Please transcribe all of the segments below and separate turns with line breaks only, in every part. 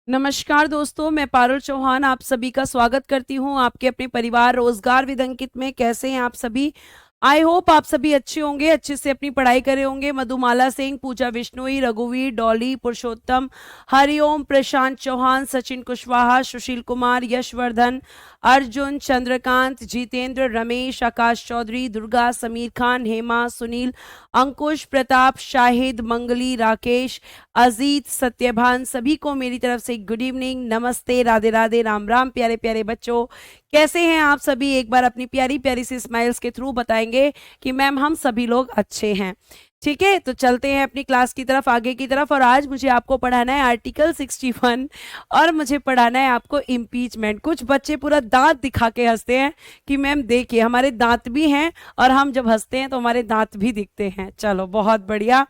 नमस्कार दोस्तों, मैं पारुल चौहान आप सभी का स्वागत करती हूं आपके अपने परिवार रोजगार विद अंकित में। कैसे हैं आप सभी? आई होप आप सभी अच्छे होंगे, अच्छे से अपनी पढ़ाई करे होंगे। मधुमाला सिंह, पूजा बिश्नोई, रघुवीर, डॉली, पुरुषोत्तम, हरिओम, प्रशांत चौहान, सचिन कुशवाहा, सुशील कुमार, यशवर्धन, अर्जुन, चंद्रकांत, जितेंद्र, रमेश, आकाश चौधरी, दुर्गा, समीर खान, हेमा, सुनील, अंकुश, प्रताप, शाहिद, मंगली, राकेश, अजीत, सत्यभान, सभी को मेरी तरफ से गुड इवनिंग, नमस्ते, राधे राधे, राम राम। प्यारे प्यारे बच्चों, कैसे हैं आप सभी? एक बार अपनी प्यारी प्यारी सी स्माइल्स के थ्रू बताएंगे कि मैम हम सभी लोग अच्छे हैं। ठीक है, तो चलते हैं अपनी क्लास की तरफ, आगे की तरफ। और आज मुझे आपको पढ़ाना है आर्टिकल 61 और मुझे पढ़ाना है आपको इम्पीचमेंट। कुछ बच्चे पूरा दांत दिखा के हंसते हैं कि मैम देखिए हमारे दांत भी हैं और हम जब हंसते हैं तो हमारे दांत भी दिखते हैं। चलो बहुत बढ़िया।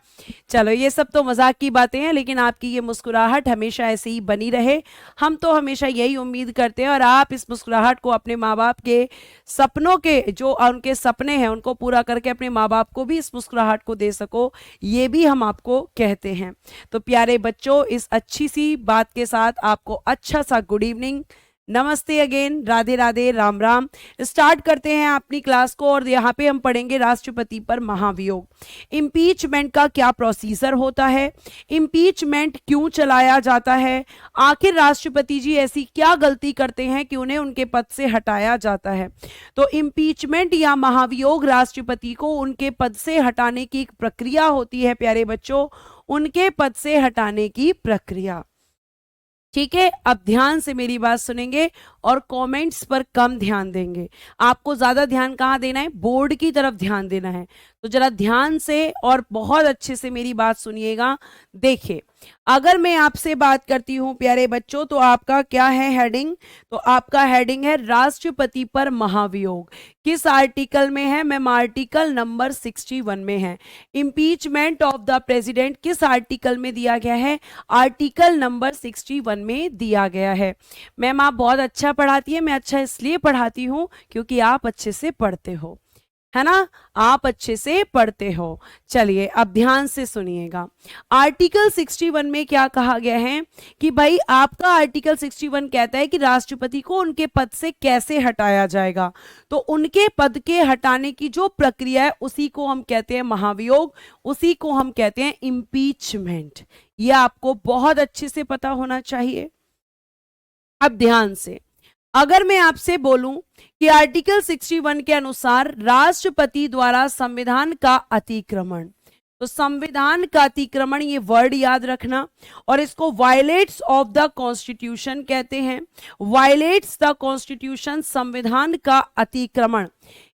चलो ये सब तो मजाक की बातें हैं, लेकिन आपकी ये मुस्कुराहट हमेशा ऐसे ही बनी रहे, हम तो हमेशा यही उम्मीद करते हैं। और आप इस मुस्कुराहट को अपने माँ बाप के सपनों के, जो उनके सपने हैं उनको पूरा करके अपने माँ बाप को भी इस मुस्कुराहट को दे सको, ये भी हम आपको कहते हैं। तो प्यारे बच्चों, इस अच्छी सी बात के साथ आपको अच्छा सा गुड इवनिंग, नमस्ते अगेन, राधे राधे, राम राम। स्टार्ट करते हैं अपनी क्लास को और यहाँ पे हम पढ़ेंगे राष्ट्रपति पर महाभियोग। इम्पीचमेंट का क्या प्रोसीजर होता है, इम्पीचमेंट क्यों चलाया जाता है, आखिर राष्ट्रपति जी ऐसी क्या गलती करते हैं कि उन्हें उनके पद से हटाया जाता है। तो इम्पीचमेंट या महाभियोग राष्ट्रपति को उनके पद से हटाने की एक प्रक्रिया होती है प्यारे बच्चों, उनके पद से हटाने की प्रक्रिया। ठीक है, अब ध्यान से मेरी बात सुनेंगे और कमेंट्स पर कम ध्यान देंगे। आपको ज्यादा ध्यान कहाँ देना है? बोर्ड की तरफ ध्यान देना है। तो जरा ध्यान से और बहुत अच्छे से मेरी बात सुनिएगा। देखिए, अगर मैं आपसे बात करती हूं प्यारे बच्चों, तो आपका क्या है हेडिंग? तो आपका हेडिंग है राष्ट्रपति पर महाभियोग। किस आर्टिकल में है मैम? आर्टिकल नंबर 61 में है। इम्पीचमेंट ऑफ द प्रेसिडेंट किस आर्टिकल में दिया गया है? आर्टिकल नंबर 61 में दिया गया है। मैम आप बहुत अच्छा पढ़ाती है। मैं अच्छा इसलिए पढ़ाती हूं क्योंकि आप अच्छे से पढ़ते हो, है ना? आप अच्छे से पढ़ते हो। चलिए अब ध्यान से सुनिएगा। आर्टिकल 61 में क्या कहा गया है कि भाई आपका आर्टिकल 61 कहता है कि राष्ट्रपति को उनके पद से कैसे हटाया जाएगा। तो उनके पद के हटाने की जो प्रक्रिया है उसी को हम कहते हैं महाभियोग, उसी को हम कहते हैं इम्पीचमेंट। यह आपको बहुत अच्छे से पता होना चाहिए। अब ध्यान से, अगर मैं आपसे बोलूं कि आर्टिकल 61 के अनुसार राष्ट्रपति द्वारा संविधान का अतिक्रमण, तो संविधान का अतिक्रमण, ये वर्ड याद रखना, और इसको वायलेट्स ऑफ द कॉन्स्टिट्यूशन कहते हैं। वायलेट्स द कॉन्स्टिट्यूशन, संविधान का अतिक्रमण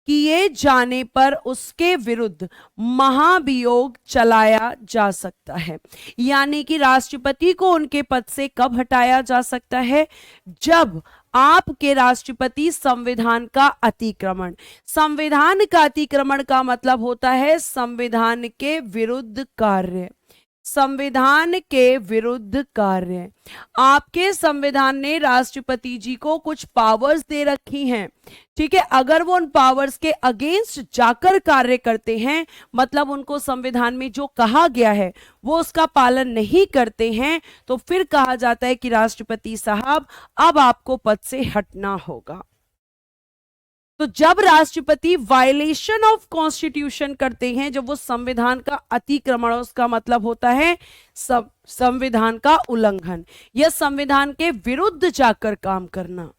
किए जाने पर उसके विरुद्ध महाभियोग चलाया जा सकता है। यानी कि राष्ट्रपति को उनके पद से कब हटाया जा सकता है? जब आपके राष्ट्रपति संविधान का अतिक्रमण, संविधान का अतिक्रमण का मतलब होता है संविधान के विरुद्ध कार्य, संविधान के विरुद्ध कार्य। आपके संविधान ने राष्ट्रपति जी को कुछ पावर्स दे रखी हैं, ठीक है? अगर वो उन पावर्स के अगेंस्ट जाकर कार्य करते हैं, मतलब उनको संविधान में जो कहा गया है वो उसका पालन नहीं करते हैं, तो फिर कहा जाता है कि राष्ट्रपति साहब अब आपको पद से हटना होगा। तो जब राष्ट्रपति वायलेशन ऑफ कॉन्स्टिट्यूशन करते हैं, जब वो संविधान का अतिक्रमण, उसका मतलब होता है संविधान का उल्लंघन या संविधान के विरुद्ध जाकर काम करना।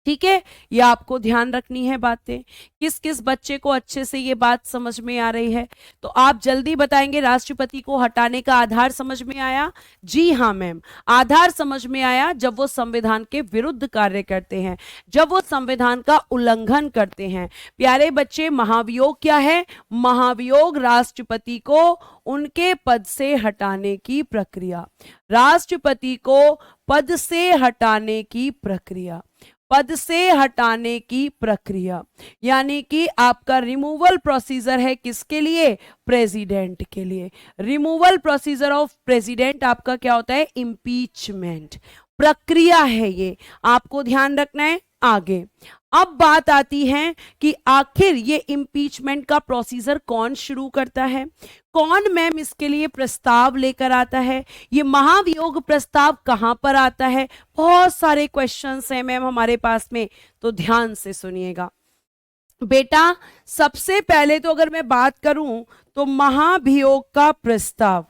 ठीक है, ये आपको ध्यान रखनी है बातें। किस किस बच्चे को अच्छे से ये बात समझ में आ रही है? तो आप जल्दी बताएंगे। राष्ट्रपति को हटाने का आधार समझ में आया? जी हाँ मैम, आधार समझ में आया। जब वो संविधान के विरुद्ध कार्य करते हैं, जब वो संविधान का उल्लंघन करते हैं। प्यारे बच्चे, महाभियोग क्या है? महाभियोग राष्ट्रपति को उनके पद से हटाने की प्रक्रिया, राष्ट्रपति को पद से हटाने की प्रक्रिया, पद से हटाने की प्रक्रिया। यानी कि आपका रिमूवल प्रोसीजर है किसके लिए? प्रेसिडेंट के लिए। रिमूवल प्रोसीजर ऑफ प्रेसिडेंट आपका क्या होता है? इम्पीचमेंट प्रक्रिया है ये, आपको ध्यान रखना है। आगे अब बात आती है कि आखिर ये इम्पीचमेंट का प्रोसीजर कौन शुरू करता है, कौन मैम इसके लिए प्रस्ताव लेकर आता है, ये महाभियोग प्रस्ताव कहां पर आता है। बहुत सारे क्वेश्चंस हैं मैम हमारे पास में, तो ध्यान से सुनिएगा बेटा। सबसे पहले तो अगर मैं बात करूं तो महाभियोग का प्रस्ताव,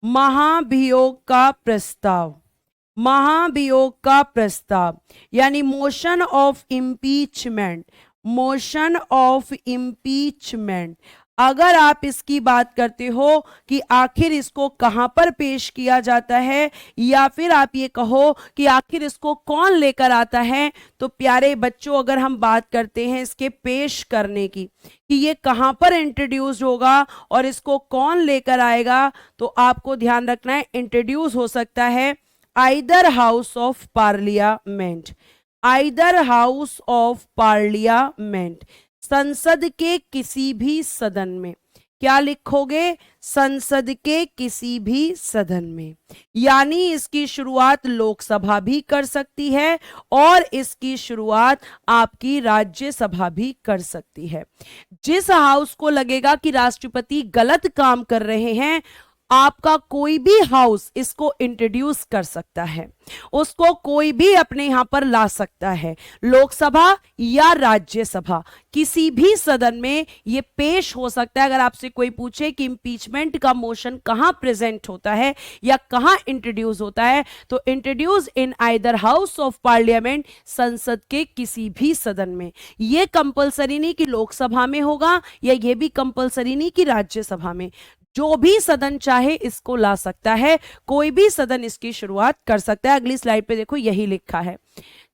महाभियोग का प्रस्ताव, महाभियोग का प्रस्ताव यानी motion of impeachment, motion of impeachment. अगर आप इसकी बात करते हो कि आखिर इसको कहां पर पेश किया जाता है, या फिर आप ये कहो कि आखिर इसको कौन लेकर आता है, तो प्यारे बच्चों अगर हम बात करते हैं इसके पेश करने की कि ये कहां पर इंट्रोड्यूस होगा और इसको कौन लेकर आएगा, तो आपको ध्यान रखना है इंट्रोड्यूस हो सकता है either house of parliament, either house of parliament, संसद के किसी भी सदन में। क्या लिखोगे, संसद के किसी भी सदन में। यानी इसकी शुरुआत लोकसभा भी कर सकती है और इसकी शुरुआत आपकी राज्यसभा भी कर सकती है। जिस हाउस को लगेगा कि राष्ट्रपति गलत काम कर रहे हैं, आपका कोई भी हाउस इसको इंट्रोड्यूस कर सकता है, उसको कोई भी अपने यहां पर ला सकता है। लोकसभा या राज्यसभा किसी भी सदन में ये पेश हो सकता है। अगर आपसे कोई पूछे कि इंपीचमेंट का मोशन कहां प्रेजेंट होता है या कहां इंट्रोड्यूस होता है, तो introduce in either house of parliament, संसद के किसी भी सदन में। यह कंपलसरी नहीं कि लोकसभा में होगा या यह भी कंपलसरी नहीं कि राज्यसभा में, जो भी सदन चाहे इसको ला सकता है, कोई भी सदन इसकी शुरुआत कर सकता है। अगली स्लाइड पे देखो यही लिखा है,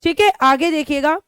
ठीक है। आगे देखिएगा,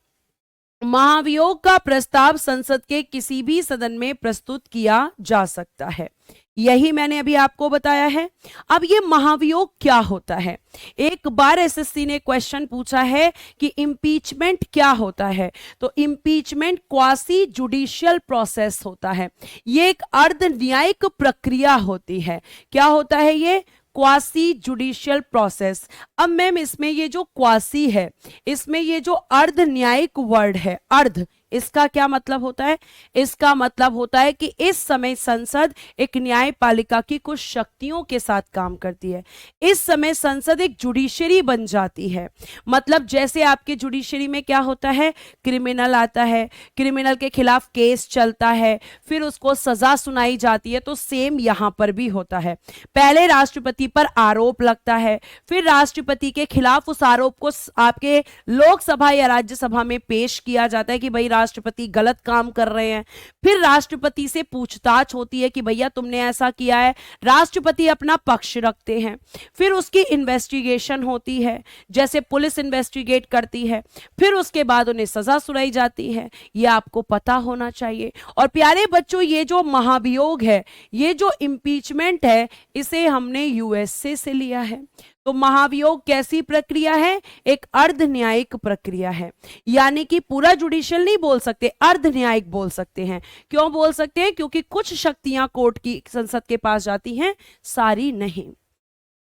महाभियोग का प्रस्ताव संसद के किसी भी सदन में प्रस्तुत किया जा सकता है, यही मैंने अभी आपको बताया है। अब ये महाभियोग क्या होता है, एक बार एसएससी ने क्वेश्चन पूछा है कि इंपीचमेंट क्या होता है, तो इंपीचमेंट क्वासी जुडिशियल प्रोसेस होता है, ये एक अर्ध न्यायिक प्रक्रिया होती है। क्या होता है ये, क्वासी जुडिशियल प्रोसेस। अब मैम इसमें ये जो क्वासी है, इसमें ये जो अर्ध न्यायिक वर्ड है, अर्ध, इसका क्या मतलब होता है, इसका मतलब होता है कि इस समय संसद एक न्यायपालिका की कुछ शक्तियों के साथ काम करती है। इस समय संसद एक जुडिशरी बन जाती है। मतलब जैसे आपके जुडिशरी में क्या होता है, क्रिमिनल आता है, क्रिमिनल के खिलाफ केस चलता है, फिर उसको सजा सुनाई जाती है, तो सेम यहां पर भी होता है। पहले राष्ट्रपति पर आरोप लगता है, फिर राष्ट्रपति के खिलाफ उस आरोप को आपके लोकसभा या राज्यसभा में पेश किया जाता है कि भाई राष्ट्रपति गलत काम कर रहे हैं। फिर राष्ट्रपति से पूछताछ होती है कि भैया तुमने ऐसा किया है, राष्ट्रपति अपना पक्ष रखते हैं। फिर उसकी इन्वेस्टिगेशन होती है, जैसे पुलिस इन्वेस्टिगेट करती है, फिर उसके बाद उन्हें सजा सुनाई जाती है। यह आपको पता होना चाहिए। और प्यारे बच्चों, ये जो महाभियोग है, ये जो इंपीचमेंट है, इसे हमने यूएसए से लिया है। तो महाभियोग कैसी प्रक्रिया है, एक अर्ध न्यायिक प्रक्रिया है। यानी कि पूरा जुडिशियल नहीं बोल सकते, अर्ध न्यायिक बोल सकते हैं। क्यों बोल सकते हैं, क्योंकि कुछ शक्तियां कोर्ट की, संसद के पास जाती हैं, सारी नहीं।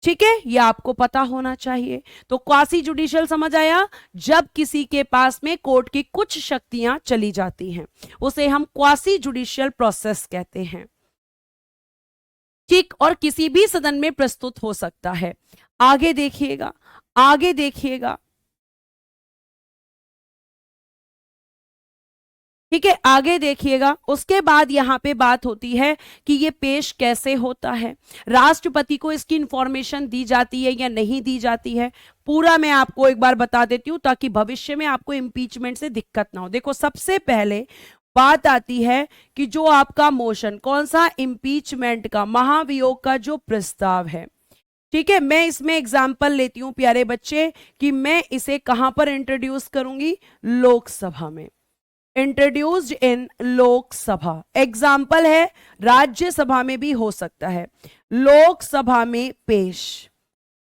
ठीक है, यह आपको पता होना चाहिए। तो क्वासी जुडिशियल समझ आया, जब किसी के पास में कोर्ट की कुछ शक्तियां चली जाती हैं, उसे हम क्वासी जुडिशियल प्रोसेस कहते हैं। ठीक, और किसी भी सदन में प्रस्तुत हो सकता है। आगे देखिएगा, आगे देखिएगा, ठीक है, आगे देखिएगा। उसके बाद यहां पे बात होती है कि ये पेश कैसे होता है, राष्ट्रपति को इसकी इंफॉर्मेशन दी जाती है या नहीं दी जाती है, पूरा मैं आपको एक बार बता देती हूं ताकि भविष्य में आपको इंपीचमेंट से दिक्कत ना हो। देखो, सबसे पहले बात आती है कि जो आपका मोशन, कौन सा, इंपीचमेंट का, महाभियोग का जो प्रस्ताव है, ठीक है, मैं इसमें एग्जाम्पल लेती हूं प्यारे बच्चे कि मैं इसे कहां पर इंट्रोड्यूस करूंगी, लोकसभा में, इंट्रोड्यूस्ड इन लोकसभा। एग्जाम्पल है, राज्यसभा में भी हो सकता है, लोकसभा में पेश,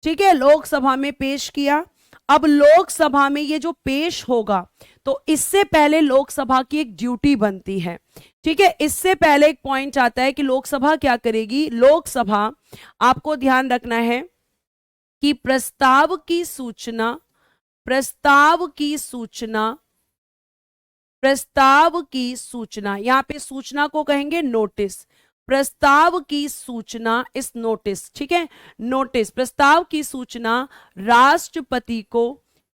ठीक है, लोकसभा में पेश किया। अब लोकसभा में ये जो पेश होगा, तो इससे पहले लोकसभा की एक ड्यूटी बनती है, ठीक है। इससे पहले एक पॉइंट आता है कि लोकसभा क्या करेगी, लोकसभा, आपको ध्यान रखना है कि प्रस्ताव की सूचना, प्रस्ताव की सूचना प्रस्ताव की सूचना, यहां पे सूचना को कहेंगे नोटिस, प्रस्ताव की सूचना इस नोटिस, ठीक है, नोटिस, प्रस्ताव की सूचना राष्ट्रपति को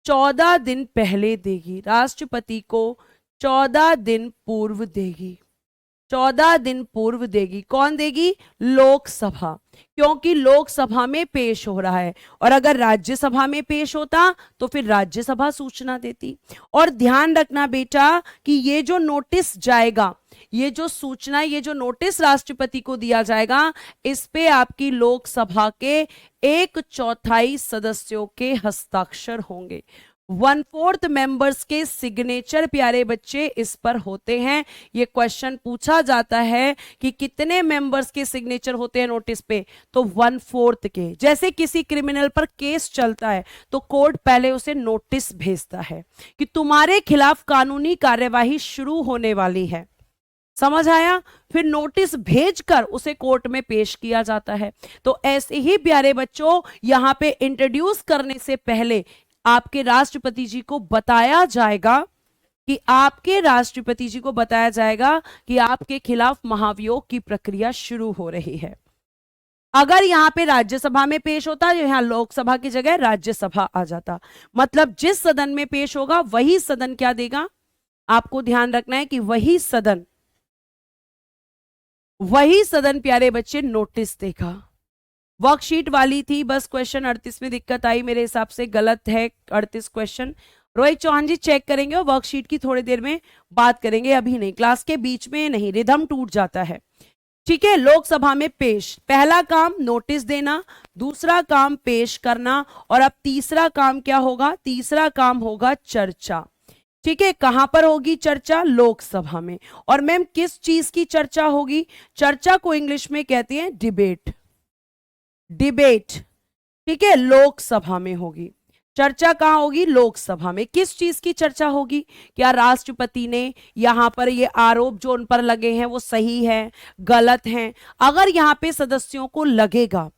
14 दिन पहले देगी, राष्ट्रपति को 14 दिन पूर्व देगी, 14 दिन पूर्व देगी। कौन देगी? लोकसभा, क्योंकि लोकसभा में पेश हो रहा है, और अगर राज्यसभा में पेश होता तो फिर राज्यसभा सूचना देती। और ध्यान रखना बेटा कि ये जो नोटिस जाएगा, ये जो सूचना, ये जो नोटिस राष्ट्रपति को दिया जाएगा, इस पे आपकी लोकसभा के 1/4 सदस्यों के हस्ताक्षर होंगे, 1/4 मेंबर्स के सिग्नेचर प्यारे बच्चे इस पर होते हैं। ये क्वेश्चन पूछा जाता है कि कितने मेंबर्स के सिग्नेचर होते हैं नोटिस पे, तो 1/4 के। जैसे किसी क्रिमिनल पर केस चलता है तो कोर्ट पहले उसे नोटिस भेजता है कि तुम्हारे खिलाफ कानूनी कार्यवाही शुरू होने वाली है, समझ आया, फिर नोटिस भेजकर उसे कोर्ट में पेश किया जाता है। तो ऐसे ही प्यारे बच्चों यहां पे इंट्रोड्यूस करने से पहले आपके राष्ट्रपति जी को बताया जाएगा कि आपके राष्ट्रपति जी को बताया जाएगा कि आपके खिलाफ महाभियोग की प्रक्रिया शुरू हो रही है। अगर यहां पे राज्यसभा में पेश होता, यहां लोकसभा की जगह राज्यसभा आ जाता, मतलब जिस सदन में पेश होगा वही सदन क्या देगा, आपको ध्यान रखना है कि वही सदन प्यारे बच्चे नोटिस देगा। वर्कशीट वाली थी, बस क्वेश्चन 38 में दिक्कत आई, मेरे हिसाब से गलत है 38 क्वेश्चन। रोहित चौहान जी चेक करेंगे और वर्कशीट की थोड़ी देर में बात करेंगे, अभी नहीं, क्लास के बीच में नहीं, रिदम टूट जाता है, ठीक है। लोकसभा में पेश, पहला काम नोटिस देना, दूसरा काम पेश करना, और अब तीसरा काम क्या होगा, तीसरा काम होगा चर्चा, ठीक है। कहां पर होगी चर्चा? लोकसभा में। और मैम किस चीज की चर्चा होगी? चर्चा को इंग्लिश में कहते हैं डिबेट, डिबेट, ठीक है, लोकसभा में होगी चर्चा। कहां होगी? लोकसभा में। किस चीज की चर्चा होगी? क्या राष्ट्रपति ने यहां पर ये आरोप जो उन पर लगे हैं वो सही है, गलत हैं? अगर यहां पे सदस्यों को लगेगा,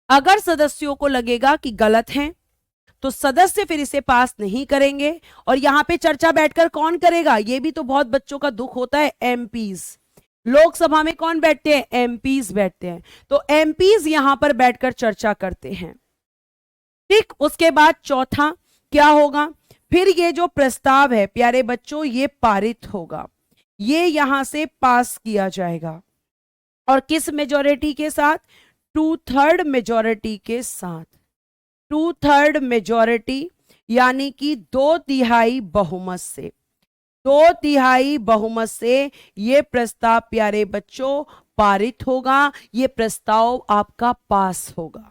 अगर सदस्यों को लगेगा कि गलत हैं, तो सदस्य फिर इसे पास नहीं करेंगे। और यहां पे चर्चा बैठकर कौन करेगा? ये भी तो बहुत बच्चों का दुख होता है, एमपीज। लोकसभा में कौन बैठते हैं? एमपीज बैठते हैं। तो एमपीज यहां पर बैठकर चर्चा करते हैं, ठीक। उसके बाद चौथा क्या होगा? फिर ये जो प्रस्ताव है प्यारे बच्चों ये पारित होगा, ये यहां से पास किया जाएगा, और किस मेजॉरिटी के साथ? 2/3 मेजॉरिटी के साथ, 2/3 मेजॉरिटी, यानी कि 2/3 बहुमत से, 2/3 बहुमत से ये प्रस्ताव प्यारे बच्चों पारित होगा, ये प्रस्ताव आपका पास होगा।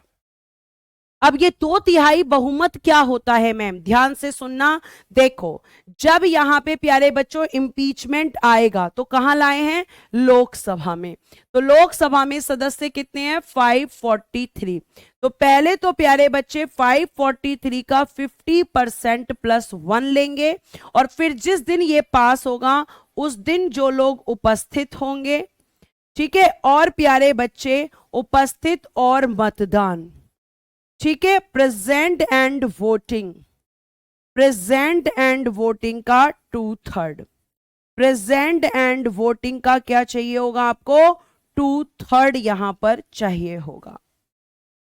अब ये 2/3 बहुमत क्या होता है मैम? ध्यान से सुनना, देखो जब यहां पे प्यारे बच्चों इंपीचमेंट आएगा तो कहां लाए हैं? लोकसभा में। तो लोकसभा में सदस्य कितने हैं? 543। तो पहले तो प्यारे बच्चे 543 का 50% +1 लेंगे, और फिर जिस दिन ये पास होगा उस दिन जो लोग उपस्थित होंगे, ठीक है, और प्यारे बच्चे उपस्थित और मतदान, ठीक है, present and voting, present and voting का 2/3, प्रेजेंट एंड वोटिंग का क्या चाहिए होगा आपको? 2/3 यहां पर चाहिए होगा।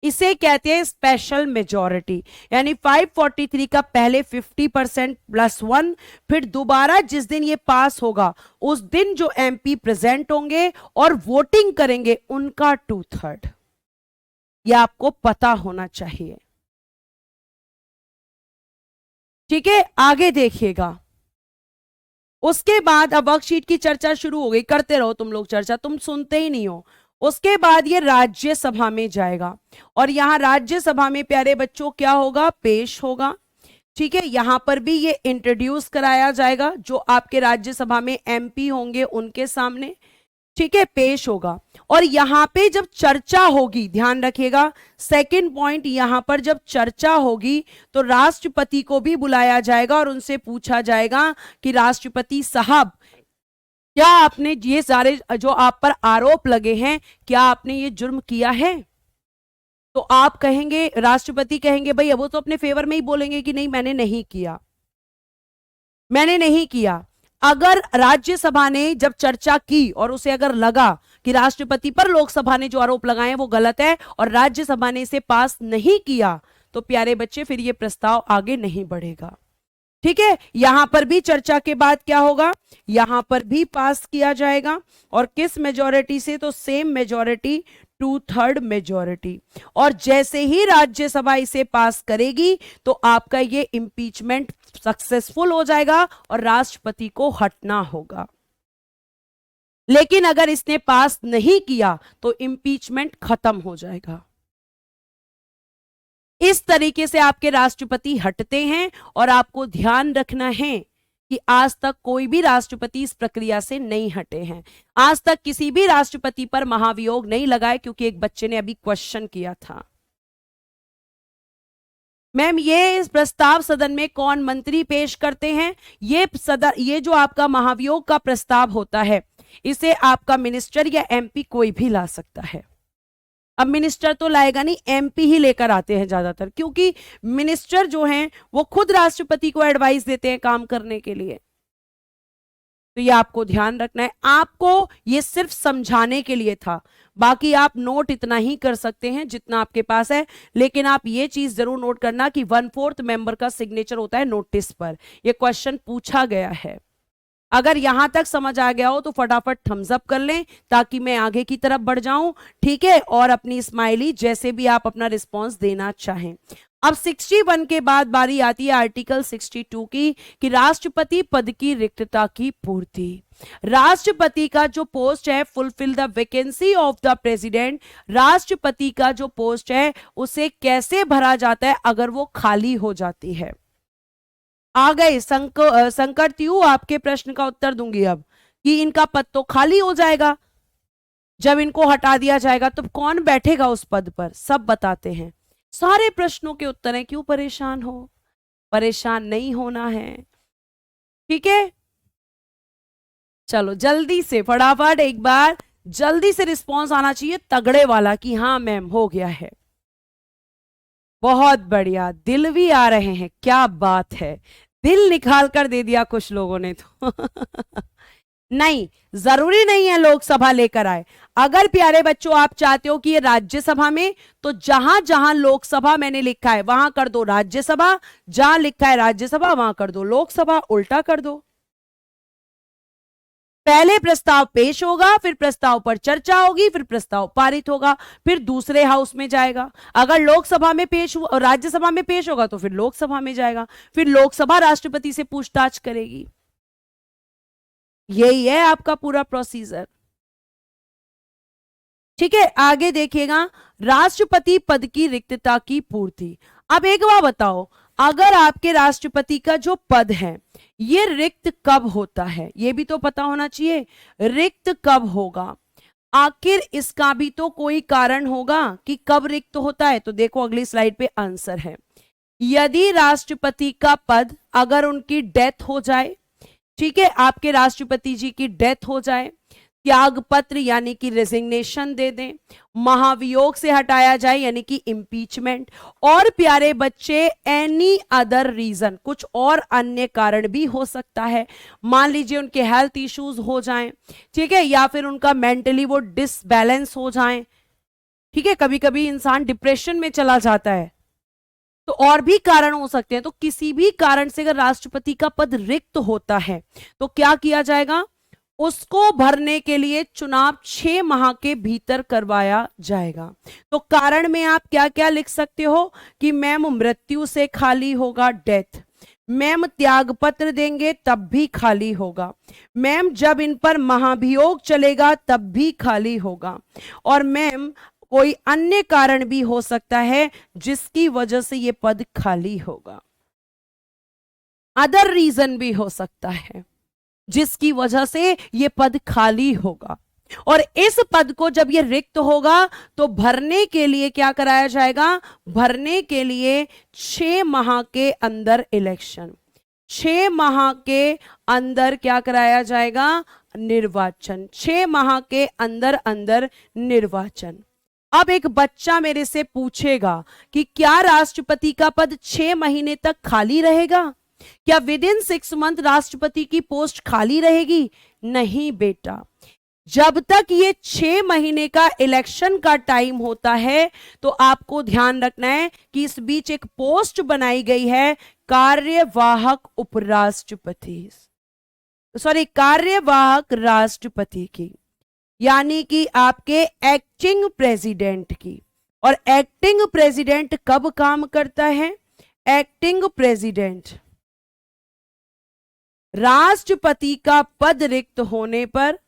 इसे कहते हैं स्पेशल मेजॉरिटी, यानी 543 का पहले 50% +1, फिर दोबारा जिस दिन ये पास होगा उस दिन जो एमपी प्रेजेंट होंगे और वोटिंग करेंगे उनका 2/3। यह आपको पता होना चाहिए, ठीक है। आगे देखिएगा, उसके बाद अब वर्कशीट की चर्चा शुरू हो गई, करते रहो तुम लोग चर्चा, तुम सुनते ही नहीं हो। उसके बाद ये राज्यसभा में जाएगा, और यहां राज्यसभा में प्यारे बच्चों क्या होगा? पेश होगा, ठीक है। यहां पर भी ये इंट्रोड्यूस कराया जाएगा, जो आपके राज्यसभा में एमपी होंगे उनके सामने, ठीक है, पेश होगा। और यहां पे जब चर्चा होगी, ध्यान रखिएगा, सेकंड पॉइंट, यहां पर जब चर्चा होगी तो राष्ट्रपति को भी बुलाया जाएगा और उनसे पूछा जाएगा कि राष्ट्रपति साहब क्या आपने ये सारे जो आप पर आरोप लगे हैं, क्या आपने ये जुर्म किया है? तो आप कहेंगे, राष्ट्रपति कहेंगे भाई वो तो अपने फेवर में ही बोलेंगे कि नहीं मैंने नहीं किया, मैंने नहीं किया। अगर राज्यसभा ने जब चर्चा की और उसे अगर लगा कि राष्ट्रपति पर लोकसभा ने जो आरोप लगाए वो गलत है और राज्यसभा ने इसे पास नहीं किया, तो प्यारे बच्चे फिर ये प्रस्ताव आगे नहीं बढ़ेगा। ठीक है, यहां पर भी चर्चा के बाद क्या होगा, यहां पर भी पास किया जाएगा। और किस मेजॉरिटी से, तो सेम मेजॉरिटी, 2/3 मेजॉरिटी। और जैसे ही राज्यसभा इसे पास करेगी तो आपका ये इंपीचमेंट सक्सेसफुल हो जाएगा और राष्ट्रपति को हटना होगा। लेकिन अगर इसने पास नहीं किया तो इंपीचमेंट खत्म हो जाएगा। इस तरीके से आपके राष्ट्रपति हटते हैं। और आपको ध्यान रखना है कि आज तक कोई भी राष्ट्रपति इस प्रक्रिया से नहीं हटे हैं। आज तक किसी भी राष्ट्रपति पर महाभियोग नहीं लगाए, क्योंकि एक बच्चे ने अभी क्वेश्चन किया था, मैम ये इस प्रस्ताव सदन में कौन मंत्री पेश करते हैं? ये जो आपका महाभियोग का प्रस्ताव होता है, इसे आपका मिनिस्टर या एमपी कोई भी ला सकता है। अब मिनिस्टर तो लाएगा नहीं, एमपी ही लेकर आते हैं ज्यादातर, क्योंकि मिनिस्टर जो हैं वो खुद राष्ट्रपति को एडवाइस देते हैं काम करने के लिए। तो ये आपको ध्यान रखना है। आपको ये सिर्फ समझाने के लिए था, बाकी आप नोट इतना ही कर सकते हैं जितना आपके पास है। लेकिन आप ये चीज जरूर नोट करना कि 1/4 मेंबर का सिग्नेचर होता है नोटिस पर। यह क्वेश्चन पूछा गया है। अगर यहां तक समझ आ गया हो तो फटाफट थम्स अप कर लें ताकि मैं आगे की तरफ बढ़ जाऊं। ठीक है, और अपनी स्माइली जैसे भी आप अपना रिस्पांस देना चाहें। अब 61 के बाद बारी आती है आर्टिकल 62 की, कि राष्ट्रपति पद की रिक्तता की पूर्ति। राष्ट्रपति का जो पोस्ट है, fulfil the vacancy of the president, राष्ट्रपति का जो पोस्ट है उसे कैसे भरा जाता है अगर वो खाली हो जाती है। आ गए शंकर त्यू, आपके प्रश्न का उत्तर दूंगी अब, कि इनका पद तो खाली हो जाएगा, जब इनको हटा दिया जाएगा तो कौन बैठेगा उस पद पर, सब बताते हैं। सारे प्रश्नों के उत्तर हैं, क्यों परेशान हो, परेशान नहीं होना है। ठीक है, चलो जल्दी से फटाफट एक बार जल्दी से रिस्पॉन्स आना चाहिए तगड़े वाला कि हाँ मैम हो गया है। बहुत बढ़िया, दिल भी आ रहे हैं, क्या बात है, दिल निकाल कर दे दिया कुछ लोगों ने तो नहीं, जरूरी नहीं है लोकसभा लेकर आए। अगर प्यारे बच्चों आप चाहते हो कि ये राज्यसभा में, तो जहां जहां लोकसभा मैंने लिखा है वहां कर दो राज्यसभा, जहां लिखा है राज्यसभा वहां कर दो लोकसभा, उल्टा कर दो। पहले प्रस्ताव पेश होगा, फिर प्रस्ताव पर चर्चा होगी, फिर प्रस्ताव पारित होगा, फिर दूसरे हाउस में जाएगा। अगर लोकसभा में पेश हुआ, राज्यसभा में पेश होगा तो फिर लोकसभा में जाएगा, फिर लोकसभा राष्ट्रपति से पूछताछ करेगी। यही है आपका पूरा प्रोसीजर। ठीक है, आगे देखिएगा, राष्ट्रपति पद की रिक्तता की पूर्ति। अब एक बात बताओ, अगर आपके राष्ट्रपति का जो पद है ये रिक्त कब होता है, ये भी तो पता होना चाहिए, रिक्त कब होगा। आखिर इसका भी तो कोई कारण होगा कि कब रिक्त होता है। तो देखो अगली स्लाइड पे आंसर है, यदि राष्ट्रपति का पद, अगर उनकी डेथ हो जाए, ठीक है, आपके राष्ट्रपति जी की डेथ हो जाए, त्याग पत्र यानी कि रेजिग्नेशन दे दें, महाभियोग से हटाया जाए यानी कि इंपीचमेंट, और प्यारे बच्चे एनी अदर रीजन, कुछ और अन्य कारण भी हो सकता है। मान लीजिए उनके हेल्थ इश्यूज हो जाएं, ठीक है, या फिर उनका मेंटली वो डिसबैलेंस हो जाएं। ठीक है, कभी कभी इंसान डिप्रेशन में चला जाता है, तो और भी कारण हो सकते हैं। तो किसी भी कारण से अगर राष्ट्रपति का पद रिक्त होता है तो क्या किया जाएगा, उसको भरने के लिए चुनाव 6 माह के भीतर करवाया जाएगा। तो कारण में आप क्या क्या लिख सकते हो कि मैम मृत्यु से खाली होगा, डेथ, मैम त्याग पत्र देंगे तब भी खाली होगा, मैम जब इन पर महाभियोग चलेगा तब भी खाली होगा, और मैम कोई अन्य कारण भी हो सकता है जिसकी वजह से ये पद खाली होगा। अदर रीजन भी हो सकता है जिसकी वजह से ये पद खाली होगा, और इस पद को जब ये रिक्त होगा तो भरने के लिए क्या कराया जाएगा, भरने के लिए 6 माह के अंदर इलेक्शन, 6 माह के अंदर क्या कराया जाएगा, निर्वाचन, 6 माह के अंदर अंदर निर्वाचन। अब एक बच्चा मेरे से पूछेगा कि क्या राष्ट्रपति का पद 6 महीने तक खाली रहेगा, क्या विद इन 6 मंथ राष्ट्रपति की पोस्ट खाली रहेगी? नहीं बेटा, जब तक ये 6 महीने का इलेक्शन का टाइम होता है तो आपको ध्यान रखना है कि इस बीच एक पोस्ट बनाई गई है कार्यवाहक उपराष्ट्रपति, सॉरी कार्यवाहक राष्ट्रपति की, यानी कि आपके एक्टिंग प्रेसिडेंट की। और एक्टिंग प्रेसिडेंट कब काम करता है? एक्टिंग प्रेसिडेंट राष्ट्रपति का पद रिक्त होने पर,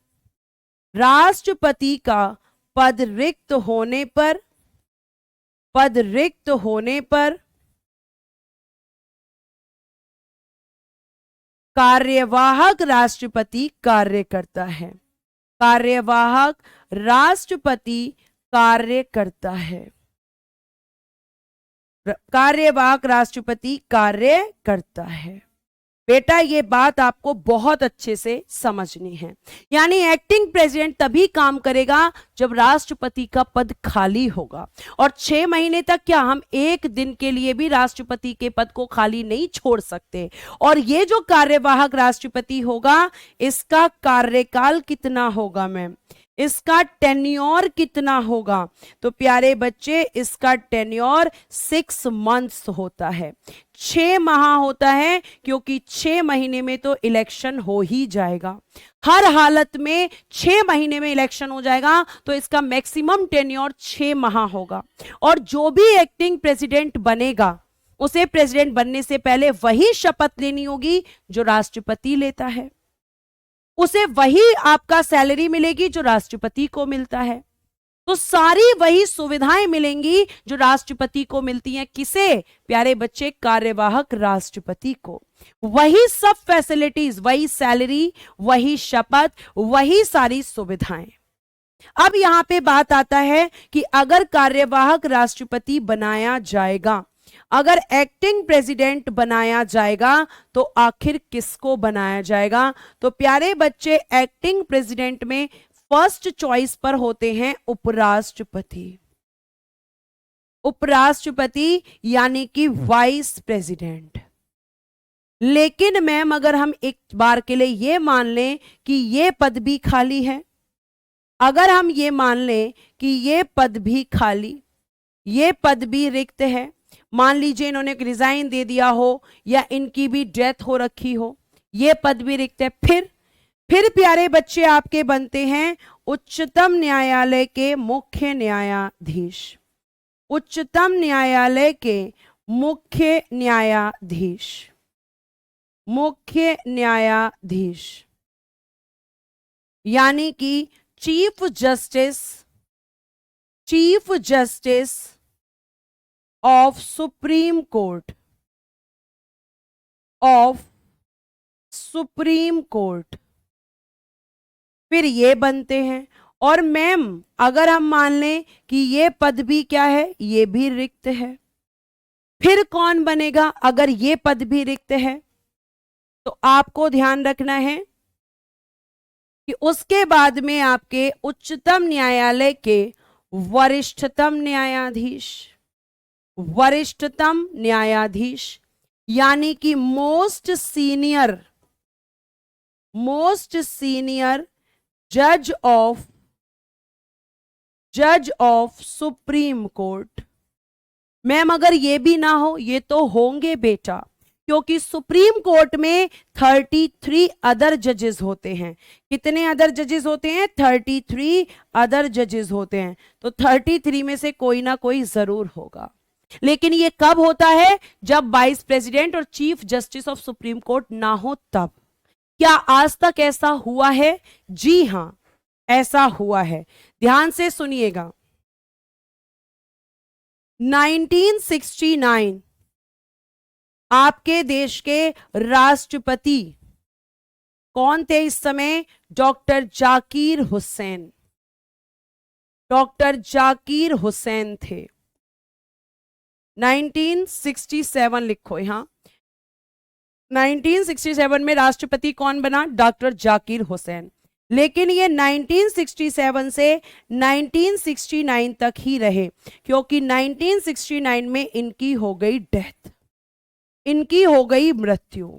राष्ट्रपति का पद रिक्त होने पर, पद रिक्त होने पर कार्यवाहक राष्ट्रपति कार्य करता है। कार्यवाहक राष्ट्रपति कार्य करता है। कार्यवाहक राष्ट्रपति कार्य करता है। बेटा ये बात आपको बहुत अच्छे से समझनी है। यानी एक्टिंग प्रेसिडेंट तभी काम करेगा जब राष्ट्रपति का पद खाली होगा। और 6 महीने तक क्या हम एक दिन के लिए भी राष्ट्रपति के पद को खाली नहीं छोड़ सकते। और ये जो कार्यवाहक राष्ट्रपति होगा इसका कार्यकाल कितना होगा मैम? इसका टेन्योर कितना होगा? तो प्यारे बच्चे इसका टेन्योर 6 मंथ्स होता है, 6 माह होता है, क्योंकि 6 महीने में तो इलेक्शन हो ही जाएगा। हर हालत में 6 महीने में इलेक्शन हो जाएगा, तो इसका मैक्सिमम टेन्योर 6 माह होगा। और जो भी एक्टिंग प्रेसिडेंट बनेगा उसे प्रेसिडेंट बनने से पहले वही शपथ लेनी होगी जो राष्ट्रपति लेता है, उसे वही आपका सैलरी मिलेगी जो राष्ट्रपति को मिलता है, तो सारी वही सुविधाएं मिलेंगी जो राष्ट्रपति को मिलती हैं। किसे? प्यारे बच्चे कार्यवाहक राष्ट्रपति को। वही सब फैसिलिटीज, वही सैलरी, वही शपथ, वही सारी सुविधाएं। अब यहां पे बात आता है कि अगर कार्यवाहक राष्ट्रपति बनाया जाएगा, अगर एक्टिंग प्रेसिडेंट बनाया जाएगा तो आखिर किसको बनाया जाएगा? तो प्यारे बच्चे एक्टिंग प्रेसिडेंट में फर्स्ट चॉइस पर होते हैं उपराष्ट्रपति। उपराष्ट्रपति यानी कि वाइस प्रेसिडेंट। लेकिन मैम अगर हम एक बार के लिए ये मान लें कि ये पद भी खाली है, अगर हम ये मान लें कि ये पद भी खाली, ये पद भी रिक्त है, मान लीजिए इन्होंने रिजाइन दे दिया हो या इनकी भी डेथ हो रखी हो, ये पद भी रिक्त है, फिर प्यारे बच्चे आपके बनते हैं उच्चतम न्यायालय के मुख्य न्यायाधीश। उच्चतम न्यायालय के मुख्य न्यायाधीश, मुख्य न्यायाधीश यानी कि chief justice, chief justice of supreme court, of supreme court, फिर ये बनते हैं। और मैम अगर हम मान लें कि ये पद भी क्या है, ये भी रिक्त है, फिर कौन बनेगा? अगर ये पद भी रिक्त है तो आपको ध्यान रखना है कि उसके बाद में आपके उच्चतम न्यायालय के वरिष्ठतम न्यायाधीश, वरिष्ठतम न्यायाधीश यानी कि मोस्ट सीनियर, मोस्ट सीनियर जज ऑफ सुप्रीम कोर्ट। मैम अगर ये भी ना हो, ये तो होंगे बेटा, क्योंकि सुप्रीम कोर्ट में 33 अदर जजेस होते हैं। कितने अदर जजेस होते हैं? 33 अदर जजेस होते हैं। तो 33 में से कोई ना कोई जरूर होगा। लेकिन ये कब होता है? जब वाइस प्रेसिडेंट और chief justice of supreme court ना हो तब। क्या आज तक ऐसा हुआ है? जी हां, ऐसा हुआ है। ध्यान से सुनिएगा। 1969 आपके देश के राष्ट्रपति कौन थे इस समय? डॉक्टर जाकिर हुसैन, डॉक्टर जाकिर हुसैन थे। 1967 लिखो यहां। 1967 में राष्ट्रपति कौन बना? डॉक्टर जाकिर हुसैन। लेकिन ये 1967 से 1969 तक ही रहे, क्योंकि 1969 में इनकी हो गई डेथ। इनकी हो गई मृत्यु।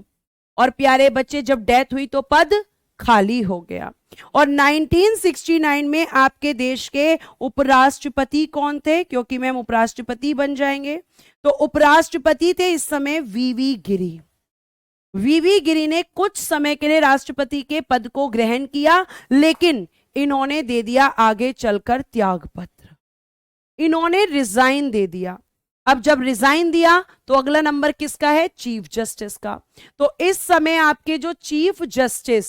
और प्यारे बच्चे जब डेथ हुई तो पद खाली हो गया। और 1969 में आपके देश के उपराष्ट्रपति कौन थे, क्योंकि मैम उपराष्ट्रपति बन जाएंगे, तो उपराष्ट्रपति थे इस समय वीवी गिरी। वीवी गिरी ने कुछ समय के लिए राष्ट्रपति के पद को ग्रहण किया, लेकिन इन्होंने दे दिया आगे चलकर त्यागपत्र, इन्होंने रिजाइन दे दिया। अब जब रिजाइन दिया तो अगला नंबर किसका है, चीफ जस्टिस का। तो इस समय आपके जो चीफ जस्टिस,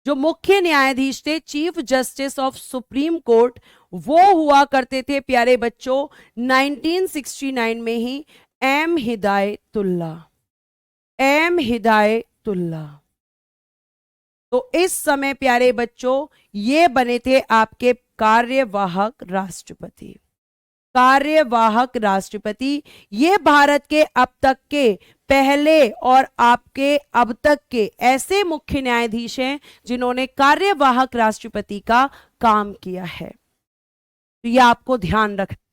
जो मुख्य न्यायाधीश थे, chief justice of supreme court, वो हुआ करते थे प्यारे बच्चों 1969 में ही एम हिदायतुल्ला, एम हिदायतुल्ला। तो इस समय प्यारे बच्चों ये बने थे आपके कार्यवाहक राष्ट्रपति, कार्यवाहक राष्ट्रपति। ये भारत के अब तक के पहले और आपके अब तक के ऐसे मुख्य न्यायाधीश हैं जिन्होंने कार्यवाहक राष्ट्रपति का काम किया है। तो ये आपको ध्यान रखना।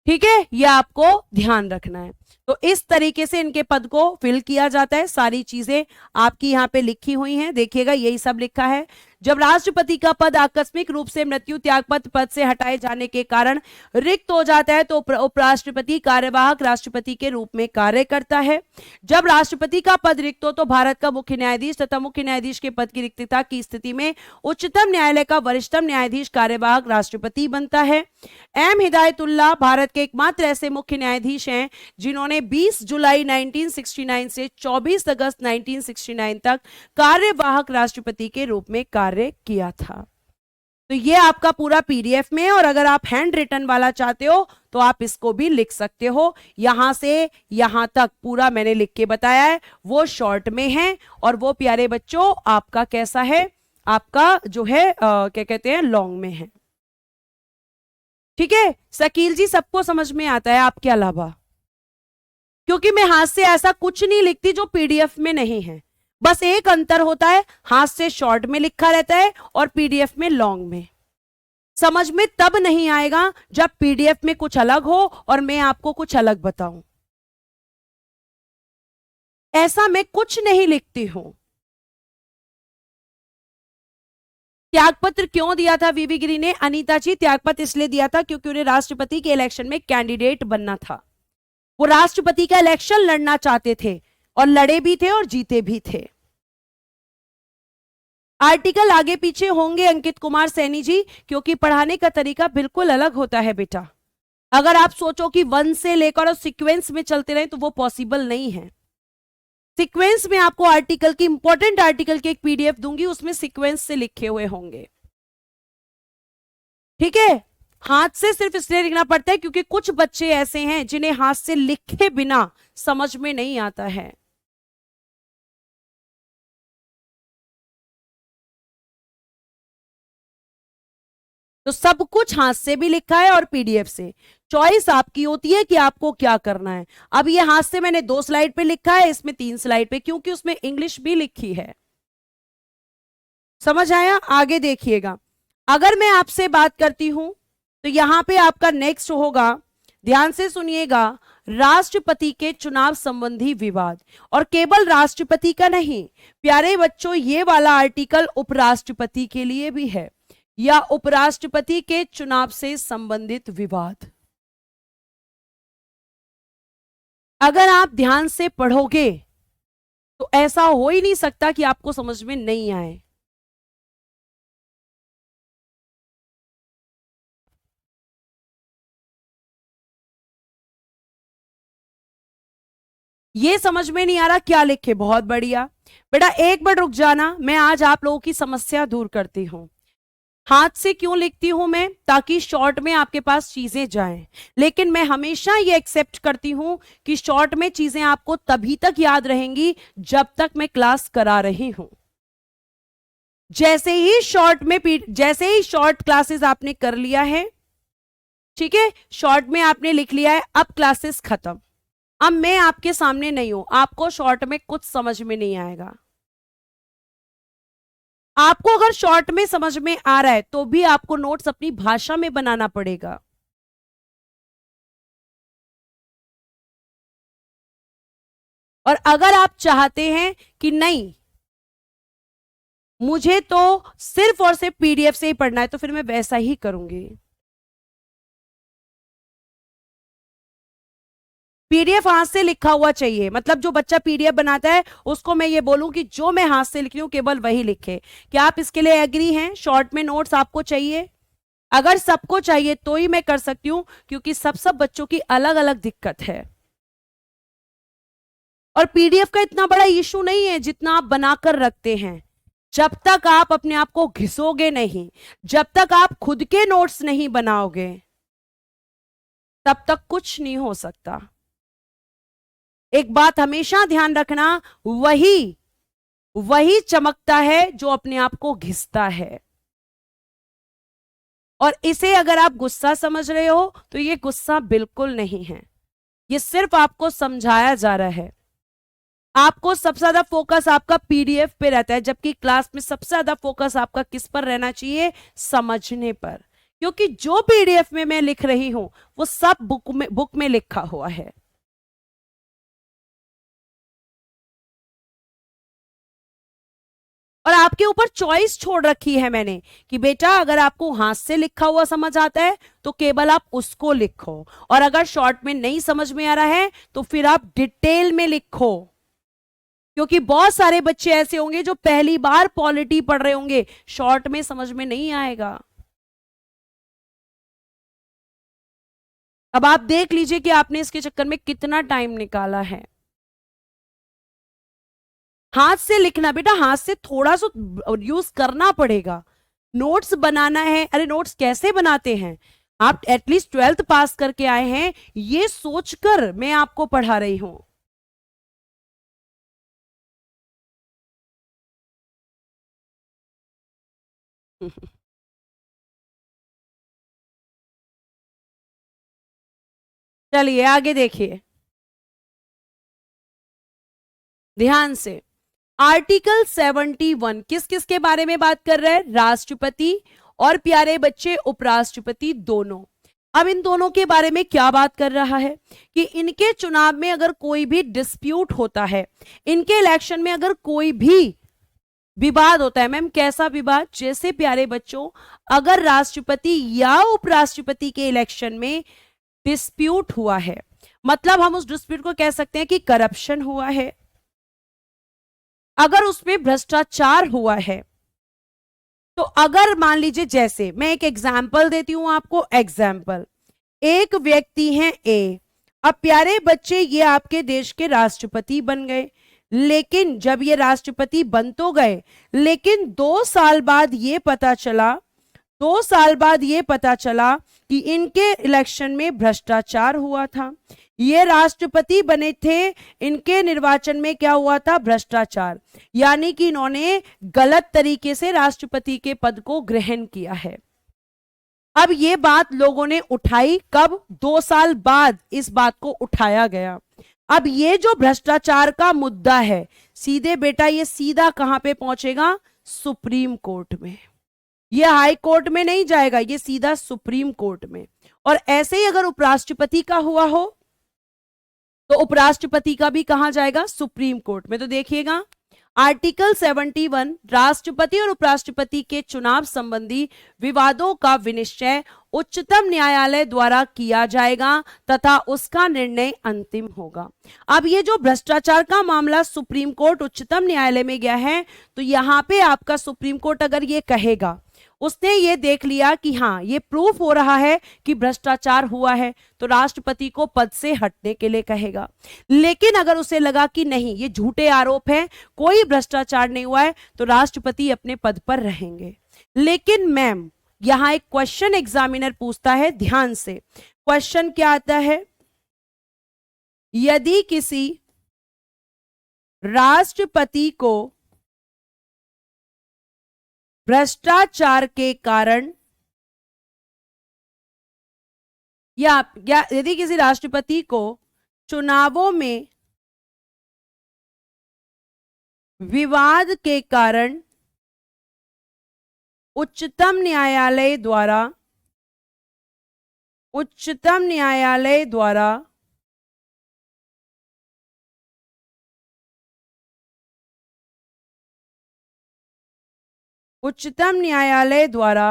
ठीक है, यह आपको ध्यान रखना है। तो इस तरीके से इनके पद को फिल किया जाता है। सारी चीजें आपकी यहां पे लिखी हुई हैं, देखिएगा यही सब लिखा है। जब राष्ट्रपति का पद आकस्मिक रूप से मृत्यु, त्यागपत्र पद से हटाए जाने के कारण रिक्त हो जाता है तो उपराष्ट्रपति कार्यवाहक राष्ट्रपति के रूप में कार्य करता है। जब राष्ट्रपति का पद रिक्त हो तो भारत का मुख्य न्यायाधीश तथा मुख्य न्यायाधीश के पद की रिक्तता की स्थिति में उच्चतम न्यायालय का वरिष्ठतम न्यायाधीश कार्यवाहक राष्ट्रपति बनता है। एम हिदायतुल्ला भारत के एकमात्र ऐसे मुख्य न्यायाधीश हैं जिन्होंने 20 जुलाई 1969 से 24 अगस्त 1969 तक कार्यवाहक राष्ट्रपति के रूप में कार्य किया था। तो ये आपका पूरा पीडीएफ में है, और अगर आप हैंड रिटन वाला चाहते हो तो आप इसको भी लिख सकते हो। यहां से यहां तक पूरा मैंने लिख के बताया है, वो शॉर्ट में है, और वो प्यारे बच्चों आपका कैसा है, आपका जो है क्या कहते हैं, लॉन्ग में है। ठीक है शकील जी, सबको समझ में आता है आपके अलावा? क्योंकि मैं हाथ से ऐसा कुछ नहीं लिखती जो पीडीएफ में नहीं है, बस एक अंतर होता है, हाथ से शॉर्ट में लिखा रहता है और पीडीएफ में लॉन्ग में। समझ में तब नहीं आएगा जब पीडीएफ में कुछ अलग हो और मैं आपको कुछ अलग बताऊं। ऐसा मैं कुछ नहीं लिखती हूं। त्यागपत्र क्यों दिया था वीवी गिरी ने? अनीता जी, त्यागपत्र इसलिए दिया था क्योंकि उन्हें राष्ट्रपति के इलेक्शन में कैंडिडेट बनना था। वो राष्ट्रपति का इलेक्शन लड़ना चाहते थे और लड़े भी थे और जीते भी थे। आर्टिकल आगे पीछे होंगे अंकित कुमार सैनी जी, क्योंकि पढ़ाने का तरीका बिल्कुल अलग होता है बेटा। अगर आप सोचो कि वन से लेकर और सीक्वेंस में चलते रहे तो वो पॉसिबल नहीं है। सीक्वेंस में आपको आर्टिकल की, इंपॉर्टेंट आर्टिकल की एक पीडीएफ दूंगी, उसमें सीक्वेंस से लिखे हुए होंगे। ठीक है, हाथ से सिर्फ इसलिए लिखना पड़ता है क्योंकि कुछ बच्चे ऐसे हैं जिन्हें हाथ से लिखे बिना समझ में नहीं आता है। तो सब कुछ हाथ से भी लिखा है और पीडीएफ से। चॉइस आपकी होती है कि आपको क्या करना है। अब ये हाथ से मैंने 2 स्लाइड पे लिखा है, इसमें 3 स्लाइड पे, क्योंकि उसमें इंग्लिश भी लिखी है। समझ आया? आगे देखिएगा, अगर मैं आपसे बात करती हूं तो यहां पे आपका नेक्स्ट होगा, ध्यान से सुनिएगा, राष्ट्रपति के चुनाव संबंधी विवाद। और केवल राष्ट्रपति का नहीं प्यारे बच्चों, ये वाला आर्टिकल उपराष्ट्रपति के लिए भी है, या उपराष्ट्रपति के चुनाव से संबंधित विवाद। अगर आप ध्यान से पढ़ोगे तो ऐसा हो ही नहीं सकता कि आपको समझ में नहीं आए। ये समझ में नहीं आ रहा क्या लिखे? बहुत बढ़िया बेटा, एक बार रुक जाना, मैं आज आप लोगों की समस्या दूर करती हूं। हाथ से क्यों लिखती हूं मैं? ताकि शॉर्ट में आपके पास चीजें जाएं। लेकिन मैं हमेशा ये एक्सेप्ट करती हूं कि शॉर्ट में चीजें आपको तभी तक याद रहेंगी जब तक मैं क्लास करा रही हूं। जैसे ही शॉर्ट क्लासेस आपने कर लिया है, ठीक है, शॉर्ट में आपने लिख लिया है, अब क्लासेस खत्म। अब मैं आपके सामने नहीं हूं, आपको शॉर्ट में कुछ समझ में नहीं आएगा। आपको अगर शॉर्ट में समझ में आ रहा है तो भी आपको नोट्स अपनी भाषा में बनाना पड़ेगा। और अगर आप चाहते हैं कि नहीं मुझे तो सिर्फ और सिर्फ पीडीएफ से ही पढ़ना है, तो फिर मैं वैसा ही करूंगी। पीडीएफ हाथ से लिखा हुआ चाहिए, मतलब जो बच्चा पीडीएफ बनाता है उसको मैं ये बोलूं कि जो मैं हाथ से लिख रही हूं केवल वही लिखे। क्या आप इसके लिए एग्री हैं? शॉर्ट में नोट्स आपको चाहिए? अगर सबको चाहिए तो ही मैं कर सकती हूं, क्योंकि सब बच्चों की अलग अलग दिक्कत है। और पीडीएफ का इतना बड़ा इशू नहीं है जितना आप बनाकर रखते हैं। जब तक आप अपने आप को घिसोगे नहीं, जब तक आप खुद के नोट्स नहीं बनाओगे, तब तक कुछ नहीं हो सकता। एक बात हमेशा ध्यान रखना, वही वही चमकता है जो अपने आप को घिसता है। और इसे अगर आप गुस्सा समझ रहे हो तो ये गुस्सा बिल्कुल नहीं है, ये सिर्फ आपको समझाया जा रहा है। आपको सबसे ज्यादा फोकस आपका पीडीएफ पे रहता है, जबकि क्लास में सबसे ज्यादा फोकस आपका किस पर रहना चाहिए? समझने पर। क्योंकि जो पीडीएफ में मैं लिख रही हूं वो सब बुक में लिखा हुआ है। और आपके ऊपर चॉइस छोड़ रखी है मैंने कि बेटा अगर आपको हाथ से लिखा हुआ समझ आता है तो केवल आप उसको लिखो, और अगर शॉर्ट में नहीं समझ में आ रहा है तो फिर आप डिटेल में लिखो। क्योंकि बहुत सारे बच्चे ऐसे होंगे जो पहली बार पॉलिटी पढ़ रहे होंगे, शॉर्ट में समझ में नहीं आएगा। अब आप देख लीजिए कि आपने इसके चक्कर में कितना टाइम निकाला है। हाथ से लिखना बेटा, हाथ से थोड़ा सा यूज करना पड़ेगा। नोट्स बनाना है, अरे नोट्स कैसे बनाते हैं? आप एटलीस्ट 12th पास करके आए हैं, ये सोचकर मैं आपको पढ़ा रही हूं। चलिए आगे देखिए ध्यान से। आर्टिकल 71 किस किस के बारे में बात कर रहा है? राष्ट्रपति और प्यारे बच्चे उपराष्ट्रपति दोनों। अब इन दोनों के बारे में क्या बात कर रहा है कि इनके चुनाव में अगर कोई भी डिस्प्यूट होता है, इनके इलेक्शन में अगर कोई भी विवाद होता है, मैम कैसा विवाद? जैसे प्यारे बच्चों, अगर राष्ट्रपति या उपराष्ट्रपति के इलेक्शन में डिस्प्यूट हुआ है, मतलब हम उस डिस्प्यूट को कह सकते हैं कि करप्शन हुआ है, अगर उसमें भ्रष्टाचार हुआ है, तो अगर मान लीजिए, जैसे मैं एक एग्जाम्पल देती हूं आपको, एग्जाम्पल, एक व्यक्ति है ए, अब प्यारे बच्चे ये आपके देश के राष्ट्रपति बन गए, लेकिन जब ये राष्ट्रपति बन तो गए, लेकिन 2 साल बाद ये पता चला, 2 साल बाद ये पता चला कि इनके इलेक्शन में भ्रष्टाचार हुआ था। ये राष्ट्रपति बने थे, इनके निर्वाचन में क्या हुआ था? भ्रष्टाचार, यानी कि इन्होंने गलत तरीके से राष्ट्रपति के पद को ग्रहण किया है। अब ये बात लोगों ने उठाई, कब? 2 साल बाद इस बात को उठाया गया। अब ये जो भ्रष्टाचार का मुद्दा है, सीधे बेटा ये सीधा कहां पे पहुंचेगा? सुप्रीम कोर्ट में। ये हाई कोर्ट में नहीं जाएगा, ये सीधा सुप्रीम कोर्ट में। और ऐसे ही अगर उपराष्ट्रपति का हुआ हो तो उपराष्ट्रपति का भी कहां जाएगा? सुप्रीम कोर्ट में। तो देखिएगा आर्टिकल 71 राष्ट्रपति और उपराष्ट्रपति के चुनाव संबंधी विवादों का विनिश्चय उच्चतम न्यायालय द्वारा किया जाएगा तथा उसका निर्णय अंतिम होगा। अब ये जो भ्रष्टाचार का मामला सुप्रीम कोर्ट उच्चतम न्यायालय में गया है, तो यहां पे आपका सुप्रीम कोर्ट अगर ये कहेगा, उसने ये देख लिया कि हाँ ये प्रूफ हो रहा है कि भ्रष्टाचार हुआ है, तो राष्ट्रपति को पद से हटने के लिए कहेगा। लेकिन अगर उसे लगा कि नहीं ये झूठे आरोप हैं, कोई भ्रष्टाचार नहीं हुआ है, तो राष्ट्रपति अपने पद पर रहेंगे। लेकिन मैम यहां एक क्वेश्चन एग्जामिनर पूछता है, ध्यान से क्वेश्चन क्या आता है? यदि किसी राष्ट्रपति को भ्रष्टाचार के कारण या यदि किसी राष्ट्रपति को चुनावों में विवाद के कारण उच्चतम न्यायालय द्वारा उच्चतम न्यायालय द्वारा उच्चतम न्यायालय द्वारा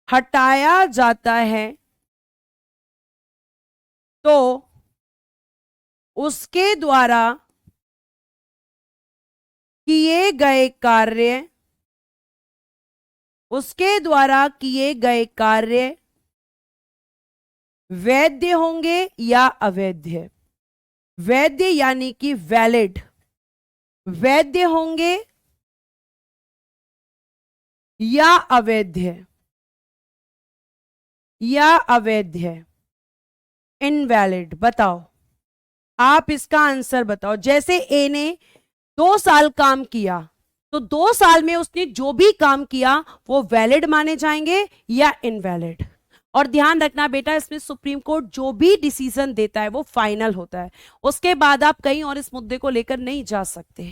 हटाया जाता है तो उसके द्वारा किए गए कार्य उसके द्वारा किए गए कार्य वैध होंगे या अवैध? वैध यानी कि वैलिड, वैध होंगे या अवैध या अवैध है, इनवैलिड। बताओ, आप इसका आंसर बताओ। जैसे ए ने 2 साल काम किया तो 2 साल में उसने जो भी काम किया वो वैलिड माने जाएंगे या इनवैलिड। और ध्यान रखना बेटा, इसमें सुप्रीम कोर्ट जो भी डिसीजन देता है वो फाइनल होता है, उसके बाद आप कहीं और इस मुद्दे को लेकर नहीं जा सकते,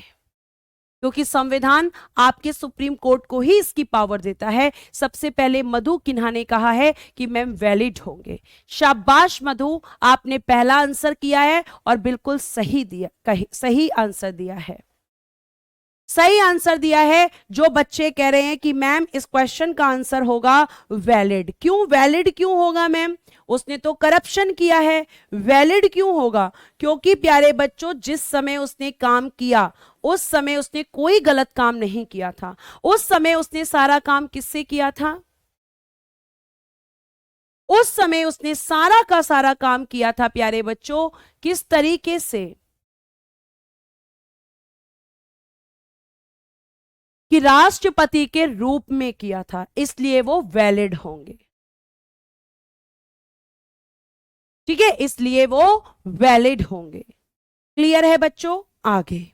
क्योंकि संविधान आपके सुप्रीम कोर्ट को ही इसकी पावर देता है। सबसे पहले मधु किन्हा ने कहा है कि मैम वैलिड होंगे। शाबाश मधु, आपने पहला आंसर किया है और बिल्कुल सही दिया, सही आंसर दिया है, सही आंसर दिया है। जो बच्चे कह रहे हैं कि मैम इस क्वेश्चन का आंसर होगा वैलिड, क्यों वैलिड क्यों होगा मैम, उसने तो करप्शन किया है, वैलिड क्यों होगा? क्योंकि प्यारे बच्चों, जिस समय उसने काम किया उस समय उसने कोई गलत काम नहीं किया था, उस समय उसने सारा काम किससे किया था? उस समय उसने सारा का सारा काम किया था प्यारे बच्चों, किस तरीके से? कि राष्ट्रपति के रूप में किया था, इसलिए वो वैलिड होंगे। ठीक है, इसलिए वो वैलिड होंगे। क्लियर है बच्चों? आगे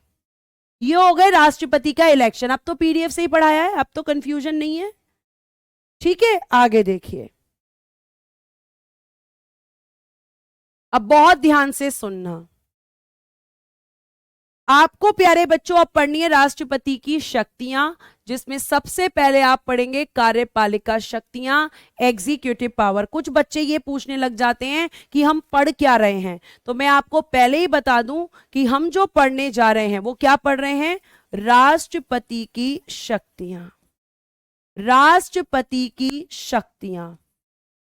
ये हो गए राष्ट्रपति का इलेक्शन। अब तो पीडीएफ से ही पढ़ाया है, अब तो कंफ्यूजन नहीं है। ठीक है, आगे देखिए, अब बहुत ध्यान से सुनना। आपको प्यारे बच्चों अब पढ़नी है राष्ट्रपति की शक्तियां, जिसमें सबसे पहले आप पढ़ेंगे कार्यपालिका शक्तियां, एग्जीक्यूटिव पावर। कुछ बच्चे ये पूछने लग जाते हैं कि हम पढ़ क्या रहे हैं, तो मैं आपको पहले ही बता दूं कि हम जो पढ़ने जा रहे हैं वो क्या पढ़ रहे हैं? राष्ट्रपति की शक्तियां, राष्ट्रपति की शक्तियां।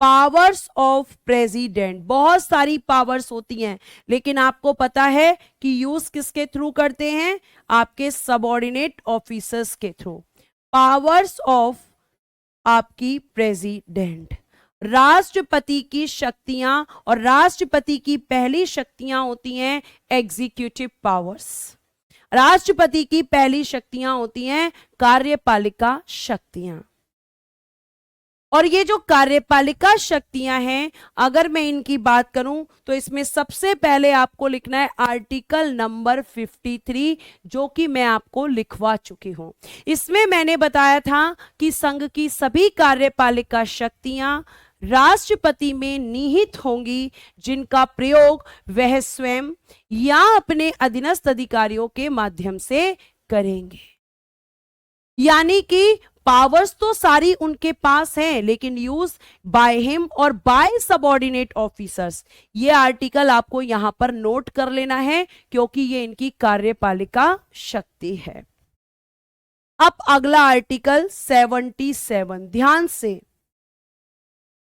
पावर्स ऑफ प्रेसिडेंट, बहुत सारी पावर्स होती हैं, लेकिन आपको पता है कि यूज किसके थ्रू करते हैं? आपके सबऑर्डिनेट ऑफिसर्स के थ्रू। पावर्स ऑफ आपकी प्रेसिडेंट, राष्ट्रपति की शक्तियां, और राष्ट्रपति की पहली शक्तियां होती हैं एग्जीक्यूटिव पावर्स। राष्ट्रपति की पहली शक्तियां होती हैं कार्यपालिका शक्तियां। और ये जो कार्यपालिका शक्तियां हैं, अगर मैं इनकी बात करूं तो इसमें सबसे पहले आपको लिखना है आर्टिकल नंबर 53, जो कि मैं आपको लिखवा चुकी हूं। इसमें मैंने बताया था कि संघ की सभी कार्यपालिका शक्तियां राष्ट्रपति में निहित होंगी, जिनका प्रयोग वह स्वयं या अपने अधीनस्थ अधिकारियों के माध्यम से करेंगे। यानी कि पावर्स तो सारी उनके पास हैं, लेकिन यूज बाय हिम और बाय सबऑर्डिनेट ऑफिसर्स। ये आर्टिकल आपको यहां पर नोट कर लेना है, क्योंकि ये इनकी कार्यपालिका शक्ति है। अब अगला आर्टिकल 77, ध्यान से।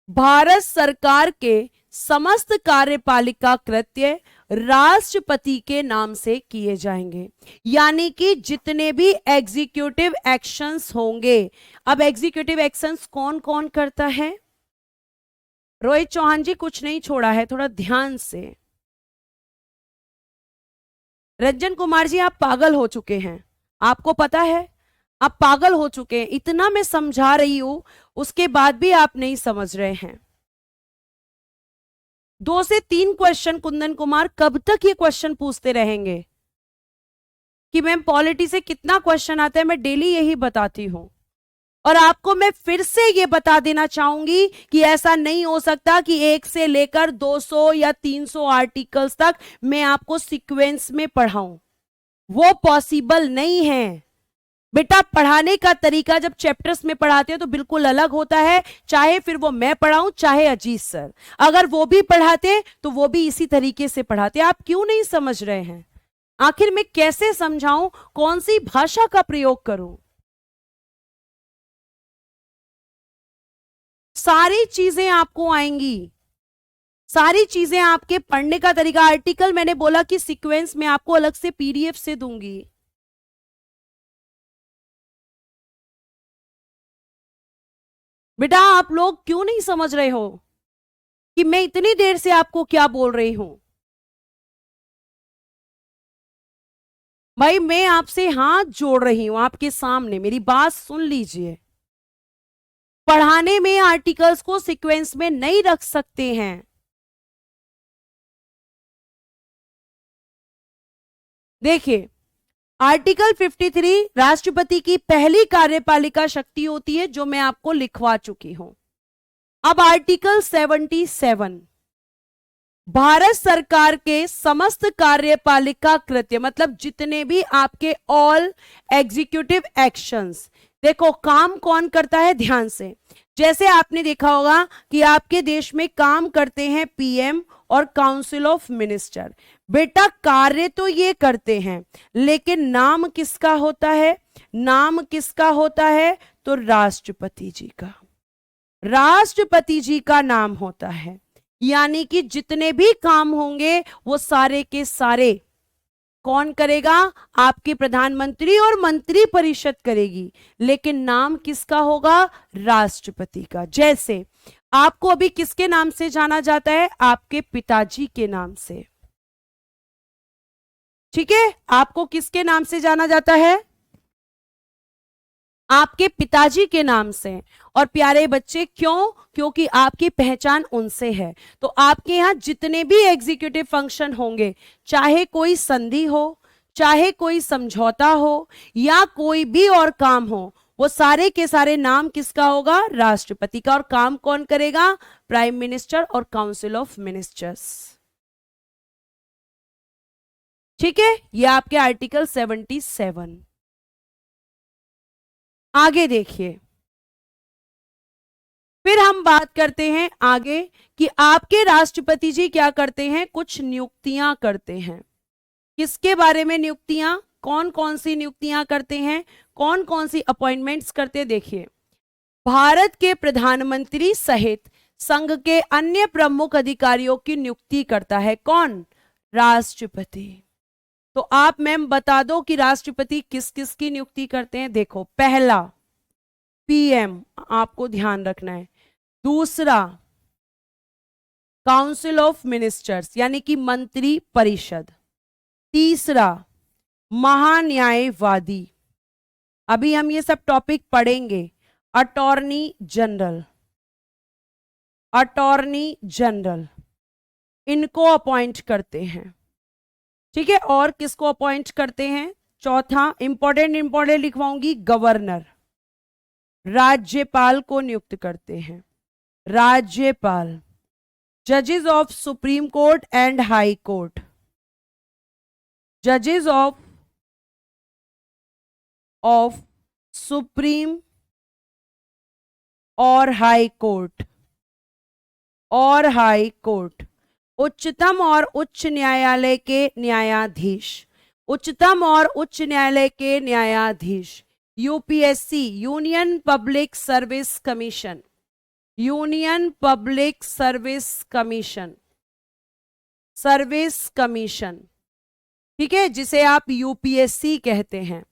भारत सरकार के समस्त कार्यपालिका कृत्य राष्ट्रपति के नाम से किए जाएंगे, यानी कि जितने भी एग्जीक्यूटिव एक्शंस होंगे। अब एग्जीक्यूटिव एक्शंस कौन कौन करता है? रोहित चौहान जी कुछ नहीं छोड़ा है, थोड़ा ध्यान से। रंजन कुमार जी आप पागल हो चुके हैं, आपको पता है आप पागल हो चुके हैं। इतना मैं समझा रही हूं, उसके बाद भी आप नहीं समझ रहे हैं। 2 से 3 क्वेश्चन कुंदन कुमार कब तक ये क्वेश्चन पूछते रहेंगे कि मैम पॉलिटी से कितना क्वेश्चन आता है? मैं डेली यही बताती हूं। और आपको मैं फिर से ये बता देना चाहूंगी कि ऐसा नहीं हो सकता कि 1 से लेकर 200 या 300 आर्टिकल्स तक मैं आपको सीक्वेंस में पढ़ाऊं, वो पॉसिबल नहीं है। बेटा पढ़ाने का तरीका जब चैप्टर्स में पढ़ाते हैं तो बिल्कुल अलग होता है, चाहे फिर वो मैं पढ़ाऊं चाहे अजीत सर, अगर वो भी पढ़ाते तो वो भी इसी तरीके से पढ़ाते। आप क्यों नहीं समझ रहे हैं? आखिर मैं कैसे समझाऊं, कौन सी भाषा का प्रयोग करूं? सारी चीजें आपको आएंगी, सारी चीजें आपके पढ़ने का तरीका। आर्टिकल मैंने बोला कि सीक्वेंस में आपको अलग से पीडीएफ से दूंगी। बेटा आप लोग क्यों नहीं समझ रहे हो कि मैं इतनी देर से आपको क्या बोल रही हूं? भाई मैं आपसे हाथ जोड़ रही हूं आपके सामने, मेरी बात सुन लीजिए। पढ़ाने में आर्टिकल्स को सीक्वेंस में नहीं रख सकते हैं। देखिए आर्टिकल 53 राष्ट्रपति की पहली कार्यपालिका शक्ति होती है, जो मैं आपको लिखवा चुकी हूं। अब आर्टिकल 77 भारत सरकार के समस्त कार्यपालिका कृत्य, मतलब जितने भी आपके ऑल एग्जीक्यूटिव एक्शंस। देखो काम कौन करता है, ध्यान से। जैसे आपने देखा होगा कि आपके देश में काम करते हैं पीएम और काउंसिल ऑफ मिनिस्टर। बेटा कार्य तो ये करते हैं, लेकिन नाम किसका होता है? नाम किसका होता है? तो राष्ट्रपति जी का। राष्ट्रपति जी का नाम होता है। यानी कि जितने भी काम होंगे वो सारे के सारे कौन करेगा? आपके प्रधानमंत्री और मंत्री परिषद करेगी, लेकिन नाम किसका होगा? राष्ट्रपति का। जैसे आपको अभी किसके नाम से जाना जाता है? आपके पिताजी के नाम से। ठीक है, आपको किसके नाम से जाना जाता है? आपके पिताजी के नाम से। और प्यारे बच्चे क्यों? क्योंकि आपकी पहचान उनसे है। तो आपके यहां जितने भी एग्जीक्यूटिव फंक्शन होंगे, चाहे कोई संधि हो, चाहे कोई समझौता हो, या कोई भी और काम हो, वो सारे के सारे नाम किसका होगा? राष्ट्रपति का। और काम कौन करेगा? प्राइम मिनिस्टर और काउंसिल ऑफ मिनिस्टर्स। ठीक है, ये आपके आर्टिकल 77। आगे देखिए, फिर हम बात करते हैं आगे कि आपके राष्ट्रपति जी क्या करते हैं? कुछ नियुक्तियां करते हैं। किसके बारे में नियुक्तियां? कौन कौन सी नियुक्तियां करते हैं, कौन कौन सी अपॉइंटमेंट्स करते हैं? देखिए भारत के प्रधानमंत्री सहित संघ के अन्य प्रमुख अधिकारियों की नियुक्ति करता है कौन? राष्ट्रपति। तो आप मैम बता दो कि राष्ट्रपति किस किस की नियुक्ति करते हैं। देखो पहला पीएम, आपको ध्यान रखना है। दूसरा काउंसिल ऑफ मिनिस्टर्स यानी कि मंत्री परिषद। तीसरा महान्यायवादी, अभी हम ये सब टॉपिक पढ़ेंगे। अटॉर्नी जनरल, अटॉर्नी जनरल इनको अपॉइंट करते हैं। ठीक है, और किसको अपॉइंट करते हैं? चौथा इंपॉर्टेंट इंपॉर्टेंट लिखवाऊंगी, गवर्नर। राज्यपाल को नियुक्त करते हैं, राज्यपाल। जजेस of supreme court and high court, जजेस ऑफ सुप्रीम और हाई कोर्ट, और हाई कोर्ट। उच्चतम और उच्च न्यायालय के न्यायाधीश, उच्चतम और उच्च न्यायालय के न्यायाधीश। UPSC, union public service commission, union public service commission, service commission. ठीक है, जिसे आप यूपीएससी कहते हैं।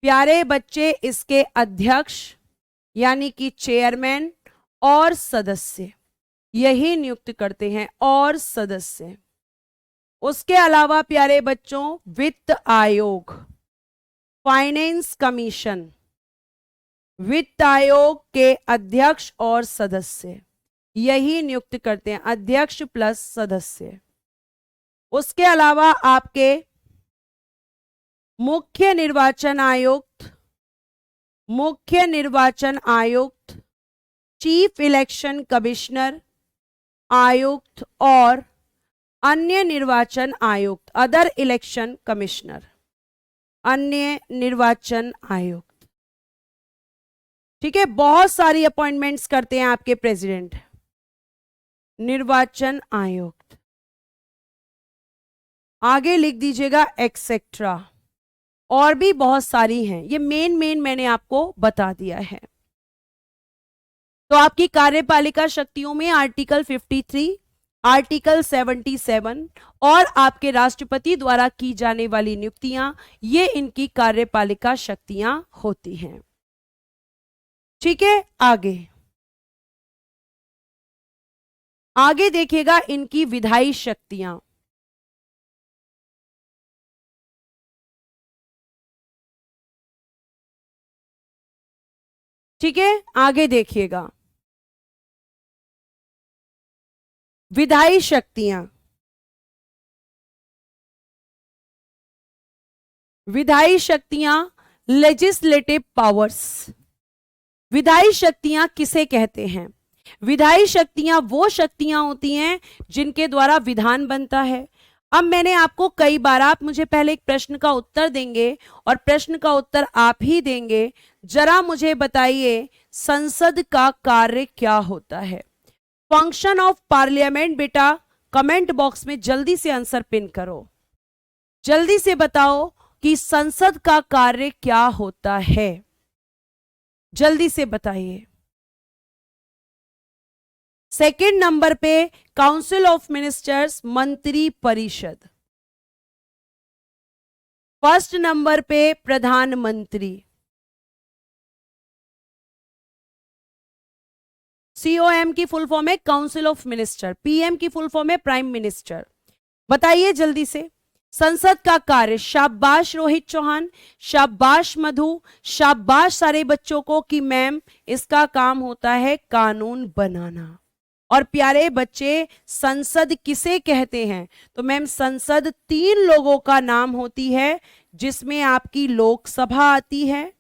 प्यारे बच्चे इसके अध्यक्ष यानी कि चेयरमैन और सदस्य यही नियुक्त करते हैं, और सदस्य। उसके अलावा प्यारे बच्चों वित्त आयोग, फाइनेंस कमीशन, वित्त आयोग के अध्यक्ष और सदस्य यही नियुक्त करते हैं, अध्यक्ष प्लस सदस्य। उसके अलावा आपके मुख्य निर्वाचन आयुक्त, मुख्य निर्वाचन आयुक्त, चीफ इलेक्शन कमिश्नर, आयुक्त और अन्य निर्वाचन आयुक्त, अदर इलेक्शन कमिश्नर, अन्य निर्वाचन आयुक्त। ठीक है, बहुत सारी अपॉइंटमेंट्स करते हैं आपके प्रेसिडेंट। निर्वाचन आयुक्त, आगे लिख दीजिएगा एक्सेट्रा, और भी बहुत सारी हैं, ये मेन मैंने आपको बता दिया है। तो आपकी कार्यपालिका शक्तियों में आर्टिकल 53, आर्टिकल 77 और आपके राष्ट्रपति द्वारा की जाने वाली नियुक्तियां, ये इनकी कार्यपालिका शक्तियां होती हैं। ठीक है, आगे देखिएगा इनकी विधायी शक्तियां। ठीक है, आगे देखिएगा विधायी शक्तियां। विधायी शक्तियां, लेजिस्लेटिव पावर्स। विधायी शक्तियां किसे कहते हैं? विधायी शक्तियां वो शक्तियां होती हैं जिनके द्वारा विधान बनता है। अब मैंने आपको कई बार, आप मुझे पहले एक प्रश्न का उत्तर देंगे और प्रश्न का उत्तर आप ही देंगे। जरा मुझे बताइए संसद का कार्य क्या होता है? फंक्शन ऑफ पार्लियामेंट, बेटा कमेंट बॉक्स में जल्दी से आंसर पिन करो, जल्दी से बताओ कि संसद का कार्य क्या होता है, जल्दी से बताइए। सेकंड नंबर पे काउंसिल ऑफ मिनिस्टर्स, मंत्री परिषद। फर्स्ट नंबर पे प्रधानमंत्री। COM की फुल फॉर्म है काउंसिल ऑफ मिनिस्टर, PM की फुल फॉर्म है प्राइम मिनिस्टर। बताइए जल्दी से संसद का कार्य। शाबाश रोहित चौहान, शाबाश मधु, शाबाश सारे बच्चों को कि मैम इसका काम होता है कानून बनाना। और प्यारे बच्चे, संसद किसे कहते हैं? तो मैम संसद 3 लोगों का नाम होती है, जिसमें आपकी लोकसभा आती है,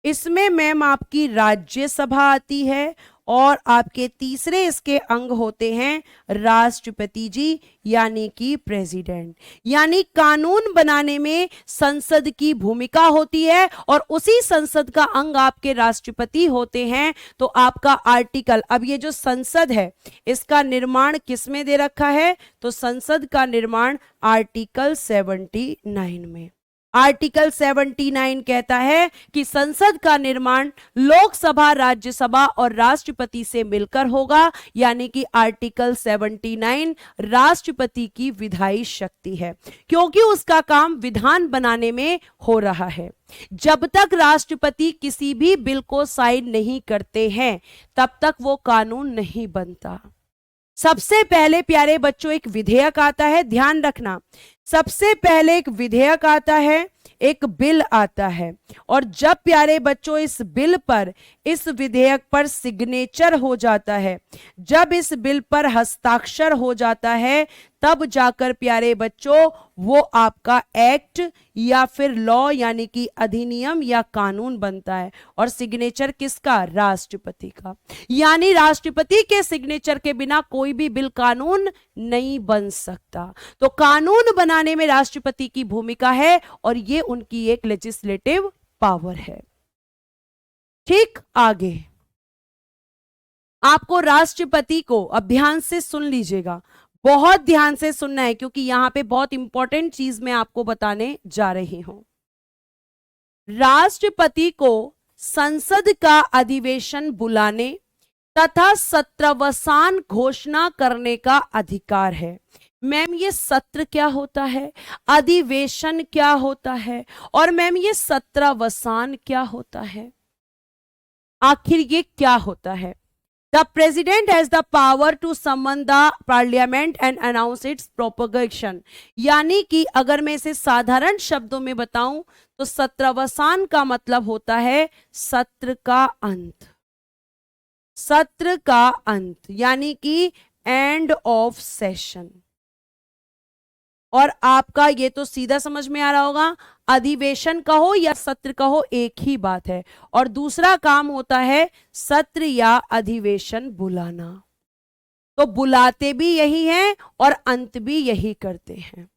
इसमें मैम आपकी राज्यसभा आती है, और आपके तीसरे इसके अंग होते हैं राष्ट्रपति जी, यानी कि प्रेसिडेंट। यानी कानून बनाने में संसद की भूमिका होती है, और उसी संसद का अंग आपके राष्ट्रपति होते हैं। तो आपका आर्टिकल, अब ये जो संसद है इसका निर्माण किसमें दे रखा है? तो संसद का निर्माण आर्टिकल 79 में। आर्टिकल 79 कहता है कि संसद का निर्माण लोकसभा, राज्यसभा और राष्ट्रपति से मिलकर होगा, यानी कि आर्टिकल 79 राष्ट्रपति की विधायी शक्ति है, क्योंकि उसका काम विधान बनाने में हो रहा है। जब तक राष्ट्रपति किसी भी बिल को साइन नहीं करते हैं, तब तक वो कानून नहीं बनता। सबसे पहले प्यारे बच्चों एक विधेयक आता है, ध्यान रखना, सबसे पहले एक विधेयक आता है, एक बिल आता है, और जब प्यारे बच्चों इस बिल पर, इस विधेयक पर सिग्नेचर हो जाता है, जब इस बिल पर हस्ताक्षर हो जाता है, तब जाकर प्यारे बच्चों वो आपका एक्ट या फिर लॉ यानी कि अधिनियम या कानून बनता है। और सिग्नेचर किसका? राष्ट्रपति का। यानी राष्ट्रपति के सिग्नेचर के बिना कोई भी बिल कानून नहीं बन सकता। तो कानून बनाने में राष्ट्रपति की भूमिका है, और ये उनकी एक लेजिस्लेटिव पावर है। ठीक, आगे आपको राष्ट्रपति को, अब ध्यान से सुन लीजिएगा, बहुत ध्यान से सुनना है, क्योंकि यहां पे बहुत इंपॉर्टेंट चीज मैं आपको बताने जा रही हूं। राष्ट्रपति को संसद का अधिवेशन बुलाने तथा सत्रावसान घोषणा करने का अधिकार है। मैम ये सत्र क्या होता है, अधिवेशन क्या होता है, और मैम ये सत्रावसान क्या होता है, आखिर ये क्या होता है? The president has the power to summon the parliament and announce its propagation। यानी कि अगर मैं इसे साधारण शब्दों में बताऊं तो सत्रावसान का मतलब होता है सत्र का अंत, सत्र का अंत, यानी कि एंड ऑफ सेशन। और आपका ये तो सीधा समझ में आ रहा होगा, अधिवेशन कहो या सत्र कहो एक ही बात है। और दूसरा काम होता है सत्र या अधिवेशन बुलाना। तो बुलाते भी यही हैं और अंत भी यही करते हैं।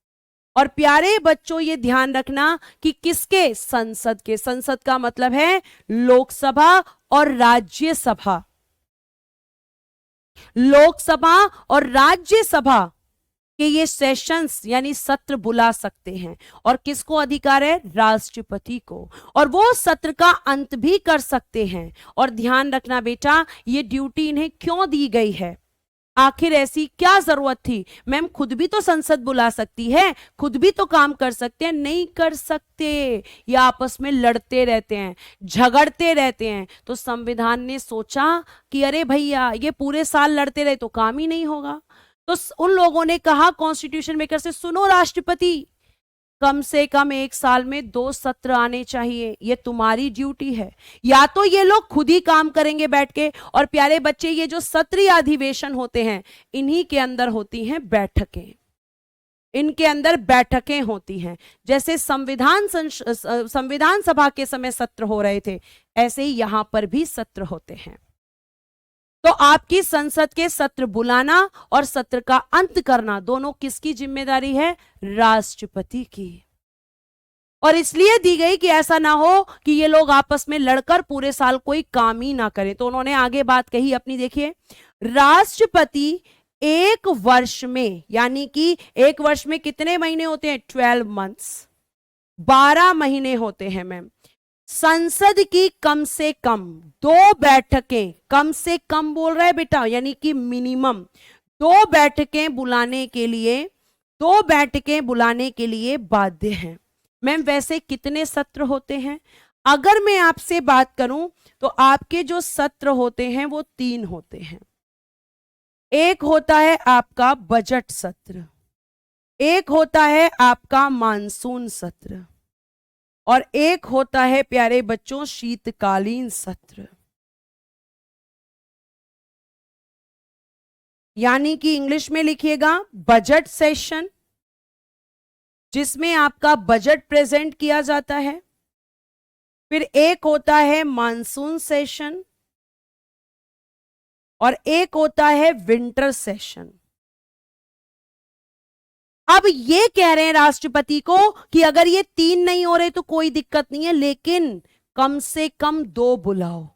और प्यारे बच्चों ये ध्यान रखना कि किसके, संसद के। संसद का मतलब है लोकसभा और राज्यसभा। लोकसभा और राज्यसभा कि ये सेशंस यानी सत्र बुला सकते हैं। और किसको अधिकार है? राष्ट्रपति को। और वो सत्र का अंत भी कर सकते हैं। और ध्यान रखना बेटा, ये ड्यूटी इन्हें क्यों दी गई है? आखिर ऐसी क्या जरूरत थी? मैम खुद भी तो संसद बुला सकती है, खुद भी तो काम कर सकते हैं। नहीं कर सकते, ये आपस में लड़ते रहते हैं, झगड़ते रहते हैं। तो संविधान ने सोचा कि अरे भैया ये पूरे साल लड़ते रहे तो काम ही नहीं होगा। तो उन लोगों ने कहा कॉन्स्टिट्यूशन मेकर से, सुनो राष्ट्रपति, कम से कम एक साल में 2 सत्र आने चाहिए, ये तुम्हारी ड्यूटी है। या तो ये लोग खुद ही काम करेंगे बैठ के। और प्यारे बच्चे, ये जो सत्र या अधिवेशन होते हैं, इन्हीं के अंदर होती हैं बैठकें। इनके अंदर बैठकें होती हैं। जैसे संविधान सभा के समय सत्र हो रहे थे, ऐसे ही यहां पर भी सत्र होते हैं। तो आपकी संसद के सत्र बुलाना और सत्र का अंत करना दोनों किसकी जिम्मेदारी है? राष्ट्रपति की। और इसलिए दी गई कि ऐसा ना हो कि ये लोग आपस में लड़कर पूरे साल कोई काम ही ना करें। तो उन्होंने आगे बात कही अपनी, देखिए, राष्ट्रपति एक वर्ष में, यानी कि एक वर्ष में कितने महीने होते हैं? 12 मंथ्स, 12 महीने होते हैं मैम। संसद की कम से कम 2 बैठकें, कम से कम बोल रहा है बेटा, यानी कि मिनिमम 2 बैठकें बुलाने के लिए, 2 बैठकें बुलाने के लिए बाध्य हैं। मैम वैसे कितने सत्र होते हैं? अगर मैं आपसे बात करूं तो आपके जो सत्र होते हैं वो 3 होते हैं। एक होता है आपका बजट सत्र, एक होता है आपका मानसून सत्र, और एक होता है प्यारे बच्चों शीतकालीन सत्र। यानी कि इंग्लिश में लिखिएगा बजट सेशन, जिसमें आपका बजट प्रेजेंट किया जाता है। फिर एक होता है मानसून सेशन और एक होता है विंटर सेशन। अब ये कह रहे हैं राष्ट्रपति को कि अगर ये 3 नहीं हो रहे तो कोई दिक्कत नहीं है, लेकिन कम से कम 2 बुलाओ,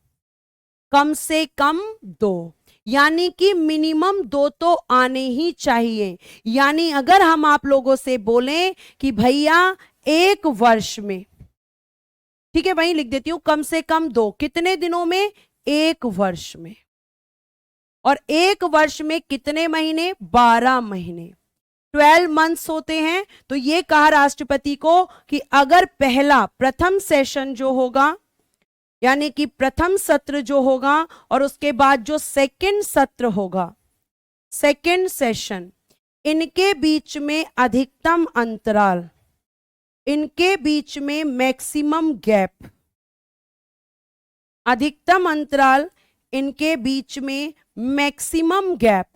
कम से कम 2, यानी कि मिनिमम 2 तो आने ही चाहिए। यानी अगर हम आप लोगों से बोलें कि भैया एक वर्ष में, ठीक है वहीं लिख देती हूं, कम से कम 2, कितने दिनों में? एक वर्ष में। और एक वर्ष में कितने महीने? 12 महीने, 12 मंथ्स होते हैं। तो ये कहा राष्ट्रपति को कि अगर पहला, प्रथम सेशन जो होगा, यानी कि प्रथम सत्र जो होगा, और उसके बाद जो सेकंड सत्र होगा, सेकंड सेशन, इनके बीच में अधिकतम अंतराल, इनके बीच में मैक्सिमम गैप, अधिकतम अंतराल, इनके बीच में मैक्सिमम गैप,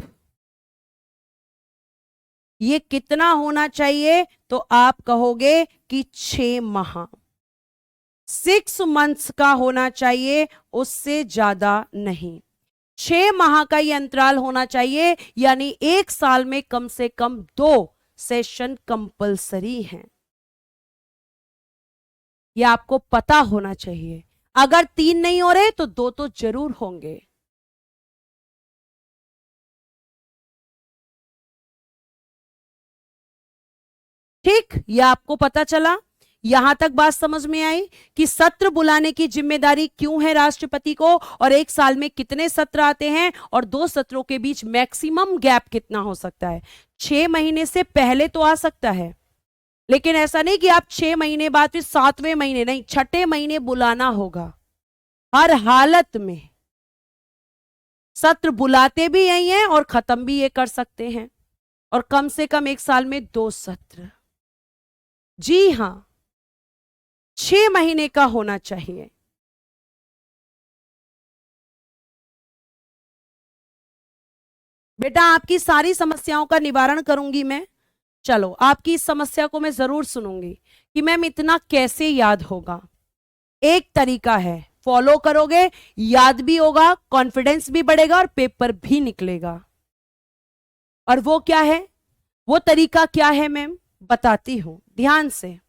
ये कितना होना चाहिए? तो आप कहोगे कि 6 माह, 6 मंथ्स का होना चाहिए, उससे ज्यादा नहीं। 6 माह का ये अंतराल होना चाहिए, यानी एक साल में कम से कम 2 सेशन कंपलसरी हैं। ये आपको पता होना चाहिए। अगर 3 नहीं हो रहे तो 2 तो जरूर होंगे। ठीक, यह आपको पता चला? यहां तक बात समझ में आई कि सत्र बुलाने की जिम्मेदारी क्यों है राष्ट्रपति को, और एक साल में कितने सत्र आते हैं, और 2 सत्रों के बीच मैक्सिमम गैप कितना हो सकता है। 6 महीने से पहले तो आ सकता है, लेकिन ऐसा नहीं कि आप 6 महीने बाद फिर 7वें महीने, नहीं, 6ठे महीने बुलाना होगा। हर हालत में सत्र बुलाते भी यही हैं और खत्म भी ये कर सकते हैं। और कम से कम एक साल में 2 सत्र, जी हां, 6 महीने का होना चाहिए। बेटा आपकी सारी समस्याओं का निवारण करूंगी मैं। चलो, आपकी इस समस्या को मैं जरूर सुनूंगी कि मैम इतना कैसे याद होगा। एक तरीका है, फॉलो करोगे याद भी होगा, कॉन्फिडेंस भी बढ़ेगा और पेपर भी निकलेगा। और वो क्या है, वो तरीका क्या है मैम, बताती हूं ध्यान से।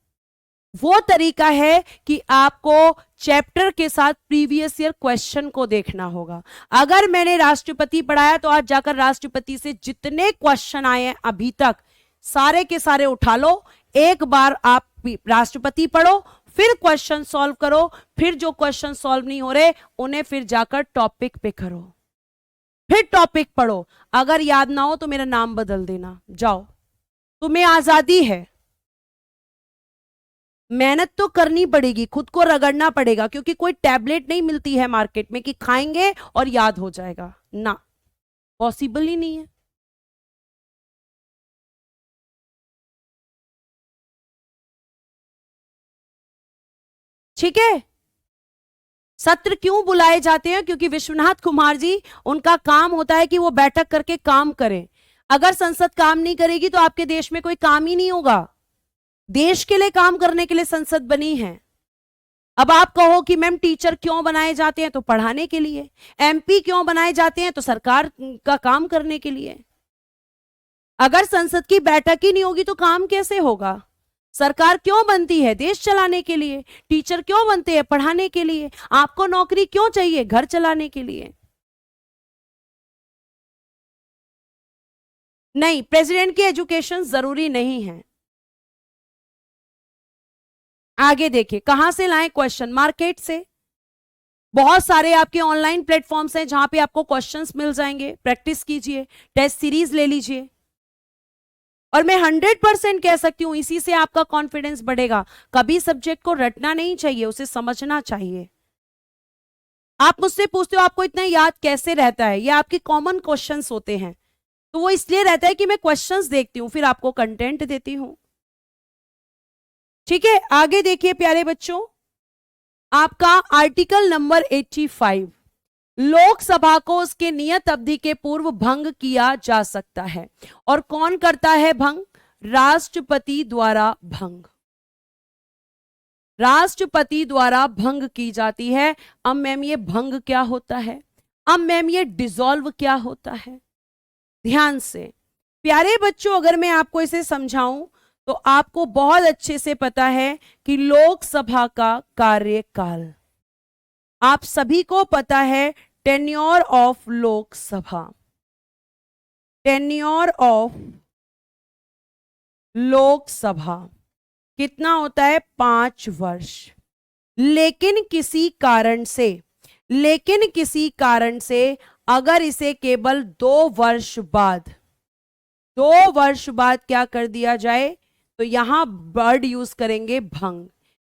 वो तरीका है कि आपको चैप्टर के साथ प्रीवियस ईयर क्वेश्चन को देखना होगा। अगर मैंने राष्ट्रपति पढ़ाया तो आज जाकर राष्ट्रपति से जितने क्वेश्चन आए हैं अभी तक सारे के सारे उठा लो, एक बार आप राष्ट्रपति पढ़ो, फिर क्वेश्चन सॉल्व करो, फिर जो क्वेश्चन सॉल्व नहीं हो रहे उन्हें फिर जाकर टॉपिक पे करो, फिर टॉपिक पढ़ो। अगर याद ना हो तो मेरा नाम बदल देना, जाओ, तुम्हें आजादी है। मेहनत तो करनी पड़ेगी, खुद को रगड़ना पड़ेगा, क्योंकि कोई टैबलेट नहीं मिलती है मार्केट में कि खाएंगे और याद हो जाएगा, ना, पॉसिबल ही नहीं है। ठीक है, सत्र क्यों बुलाए जाते हैं, क्योंकि विश्वनाथ कुमार जी, उनका काम होता है कि वो बैठक करके काम करें। अगर संसद काम नहीं करेगी तो आपके देश में कोई काम ही नहीं होगा। देश के लिए काम करने के लिए संसद बनी है। अब आप कहो कि मैम टीचर क्यों बनाए जाते हैं, तो पढ़ाने के लिए। एमपी क्यों बनाए जाते हैं, तो सरकार का काम करने के लिए। अगर संसद की बैठक ही नहीं होगी तो काम कैसे होगा। सरकार क्यों बनती है, देश चलाने के लिए। टीचर क्यों बनते हैं, पढ़ाने के लिए। आपको नौकरी क्यों चाहिए, घर चलाने के लिए। नहीं, प्रेसिडेंट की एजुकेशन जरूरी नहीं है। आगे देखिए, कहां से लाएं क्वेश्चन, मार्केट से। बहुत सारे आपके ऑनलाइन प्लेटफॉर्म्स हैं जहां पे आपको क्वेश्चंस मिल जाएंगे, प्रैक्टिस कीजिए, टेस्ट सीरीज ले लीजिए। और मैं 100% कह सकती हूं इसी से आपका कॉन्फिडेंस बढ़ेगा। कभी सब्जेक्ट को रटना नहीं चाहिए, उसे समझना चाहिए। आप मुझसे पूछते हो आपको इतना याद कैसे रहता है, ये आपके कॉमन क्वेश्चंस होते हैं, तो वो इसलिए रहता है कि मैं क्वेश्चंस देखती हूं फिर आपको कंटेंट देती हूं। ठीक है, आगे देखिए प्यारे बच्चों, आपका आर्टिकल नंबर 85, लोकसभा को उसके नियत अवधि के पूर्व भंग किया जा सकता है। और कौन करता है भंग, राष्ट्रपति द्वारा भंग, राष्ट्रपति द्वारा भंग की जाती है। अब मैम ये भंग क्या होता है, अब मैम ये डिसॉल्व क्या होता है, ध्यान से प्यारे बच्चों, अगर मैं आपको इसे समझाऊं तो आपको बहुत अच्छे से पता है कि लोकसभा का कार्यकाल, आप सभी को पता है, tenure of Lok Sabha, tenure of Lok Sabha कितना होता है, 5 वर्ष। लेकिन किसी कारण से अगर इसे केवल 2 वर्ष बाद, 2 वर्ष बाद क्या कर दिया जाए, तो यहां वर्ड यूज करेंगे भंग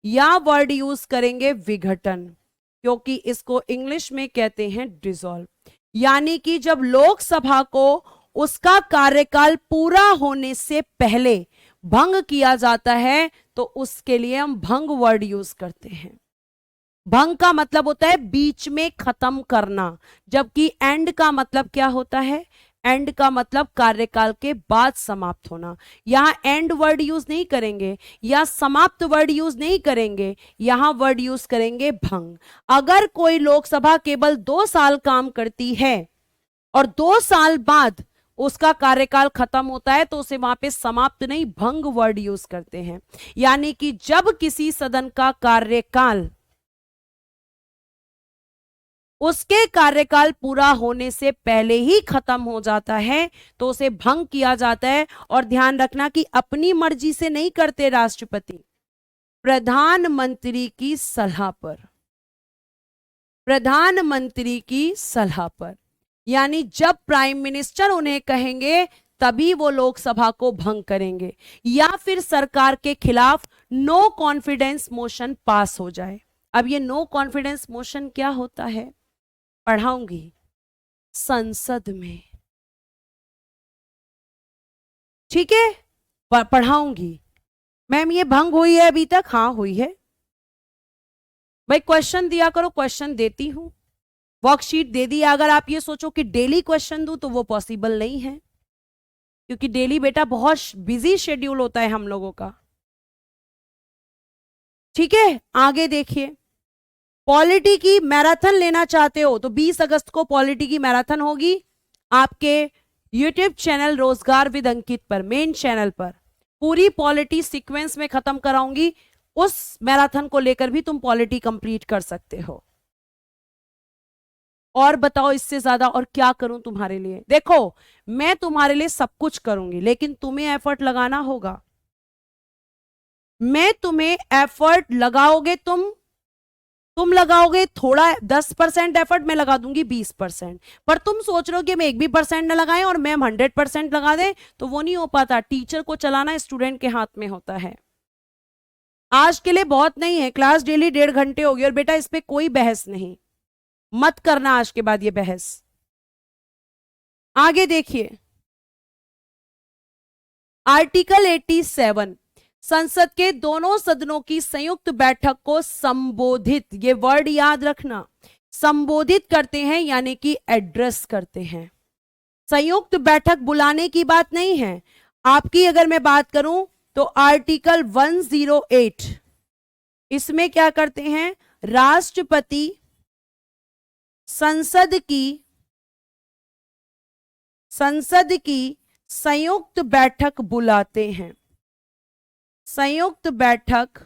या वर्ड यूज करेंगे विघटन, क्योंकि इसको इंग्लिश में कहते हैं डिसॉल्व। यानी कि जब लोकसभा को उसका कार्यकाल पूरा होने से पहले भंग किया जाता है तो उसके लिए हम भंग वर्ड यूज करते हैं। भंग का मतलब होता है बीच में खत्म करना, जबकि एंड का मतलब क्या होता है, एंड का मतलब कार्यकाल के बाद समाप्त होना। यहां एंड वर्ड यूज नहीं करेंगे या समाप्त वर्ड यूज नहीं करेंगे, यहां वर्ड यूज करेंगे भंग। अगर कोई लोकसभा केवल 2 साल काम करती है और 2 साल बाद उसका कार्यकाल खत्म होता है तो उसे वहां पे समाप्त नहीं भंग वर्ड यूज करते हैं। यानी कि जब किसी सदन का कार्यकाल उसके कार्यकाल पूरा होने से पहले ही खत्म हो जाता है तो उसे भंग किया जाता है। और ध्यान रखना कि अपनी मर्जी से नहीं करते राष्ट्रपति, प्रधानमंत्री की सलाह पर, प्रधानमंत्री की सलाह पर। यानी जब प्राइम मिनिस्टर उन्हें कहेंगे तभी वो लोकसभा को भंग करेंगे, या फिर सरकार के खिलाफ नो कॉन्फिडेंस मोशन पास हो जाए। अब ये नो कॉन्फिडेंस मोशन क्या होता है, पढ़ाऊंगी संसद में, ठीक है, पढ़ाऊंगी। मैम ये भंग हुई है अभी तक, हाँ हुई है। भाई क्वेश्चन दिया करो, क्वेश्चन देती हूं, वर्कशीट दे दिया। अगर आप ये सोचो कि डेली क्वेश्चन दूं तो वो पॉसिबल नहीं है। क्योंकि डेली बेटा बहुत बिजी शेड्यूल होता है हम लोगों का। ठीक है, आगे देखिए, पॉलिटी की मैराथन लेना चाहते हो तो 20 अगस्त को पॉलिटी की मैराथन होगी आपके यूट्यूब चैनल रोजगार विद अंकित पर, मेन चैनल पर। पूरी पॉलिटी सीक्वेंस में खत्म कराऊंगी, उस मैराथन को लेकर भी तुम पॉलिटी कंप्लीट कर सकते हो। और बताओ इससे ज्यादा और क्या करूं तुम्हारे लिए? देखो, मैं तुम्हारे लिए सब कुछ करूंगी, लेकिन तुम्हें एफर्ट लगाना होगा। मैं तुम्हें एफर्ट लगाओगे, तुम लगाओगे थोड़ा 10% एफर्ट, मैं लगा दूंगी 20%। पर तुम सोच रहे हो कि मैं 1% ना लगाएं और मैम 100% लगा दें, तो वो नहीं हो पाता। टीचर को चलाना स्टूडेंट के हाथ में होता है। आज के लिए बहुत नहीं है, क्लास डेली 1.5 घंटे होगी और बेटा इस पे कोई बहस नहीं, मत करना आज के बाद ये बहस। आगे देखिए, आर्टिकल 87, संसद के दोनों सदनों की संयुक्त बैठक को संबोधित, ये वर्ड याद रखना, संबोधित करते हैं यानी कि एड्रेस करते हैं। संयुक्त बैठक बुलाने की बात नहीं है आपकी। अगर मैं बात करूं तो आर्टिकल 108, इसमें क्या करते हैं, राष्ट्रपति संसद की संयुक्त बैठक बुलाते हैं। संयुक्त बैठक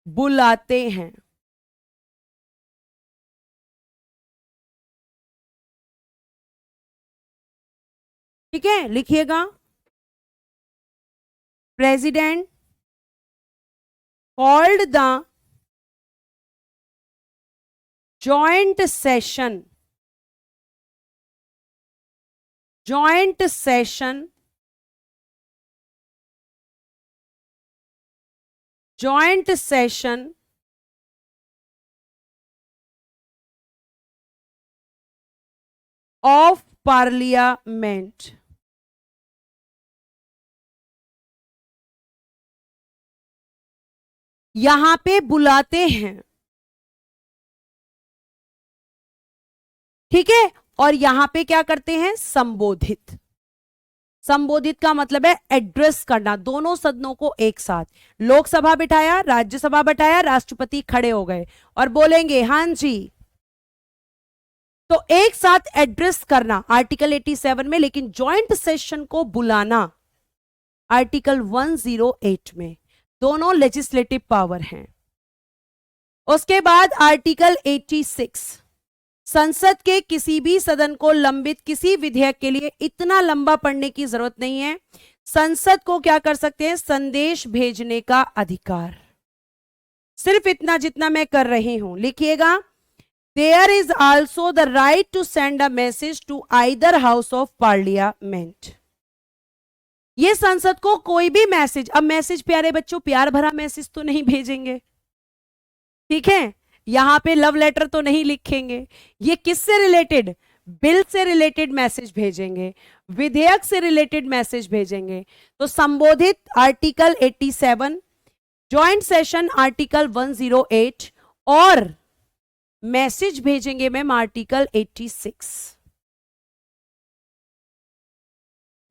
बुलाते हैं। ठीक है, लिखिएगा, president called the joint session of parliament. यहां पे बुलाते हैं, ठीक है, और यहां पे क्या करते हैं, संबोधित। संबोधित का मतलब है एड्रेस करना, दोनों सदनों को एक साथ। लोकसभा बिठाया, राज्यसभा बिठाया, राष्ट्रपति खड़े हो गए और बोलेंगे हां जी, तो एक साथ एड्रेस करना आर्टिकल 87 में, लेकिन ज्वाइंट सेशन को बुलाना आर्टिकल 108 में। दोनों लेजिस्लेटिव पावर हैं। उसके बाद आर्टिकल 86, संसद के किसी भी सदन को लंबित किसी विधेयक के लिए इतना लंबा पढ़ने की जरूरत नहीं है। संसद को क्या कर सकते हैं, संदेश भेजने का अधिकार। सिर्फ इतना जितना मैं कर रही हूं, लिखिएगा, there is also the right to send a message to either house of parliament. ये संसद को कोई भी मैसेज, अब मैसेज प्यारे बच्चों प्यार भरा मैसेज तो नहीं भेजेंगे, ठीक है, यहां पे लव लेटर तो नहीं लिखेंगे। ये किससे रिलेटेड, बिल से रिलेटेड मैसेज भेजेंगे, विधेयक से रिलेटेड मैसेज भेजेंगे। तो संबोधित आर्टिकल 87, जॉइंट सेशन आर्टिकल 108 और मैसेज भेजेंगे मैम आर्टिकल 86।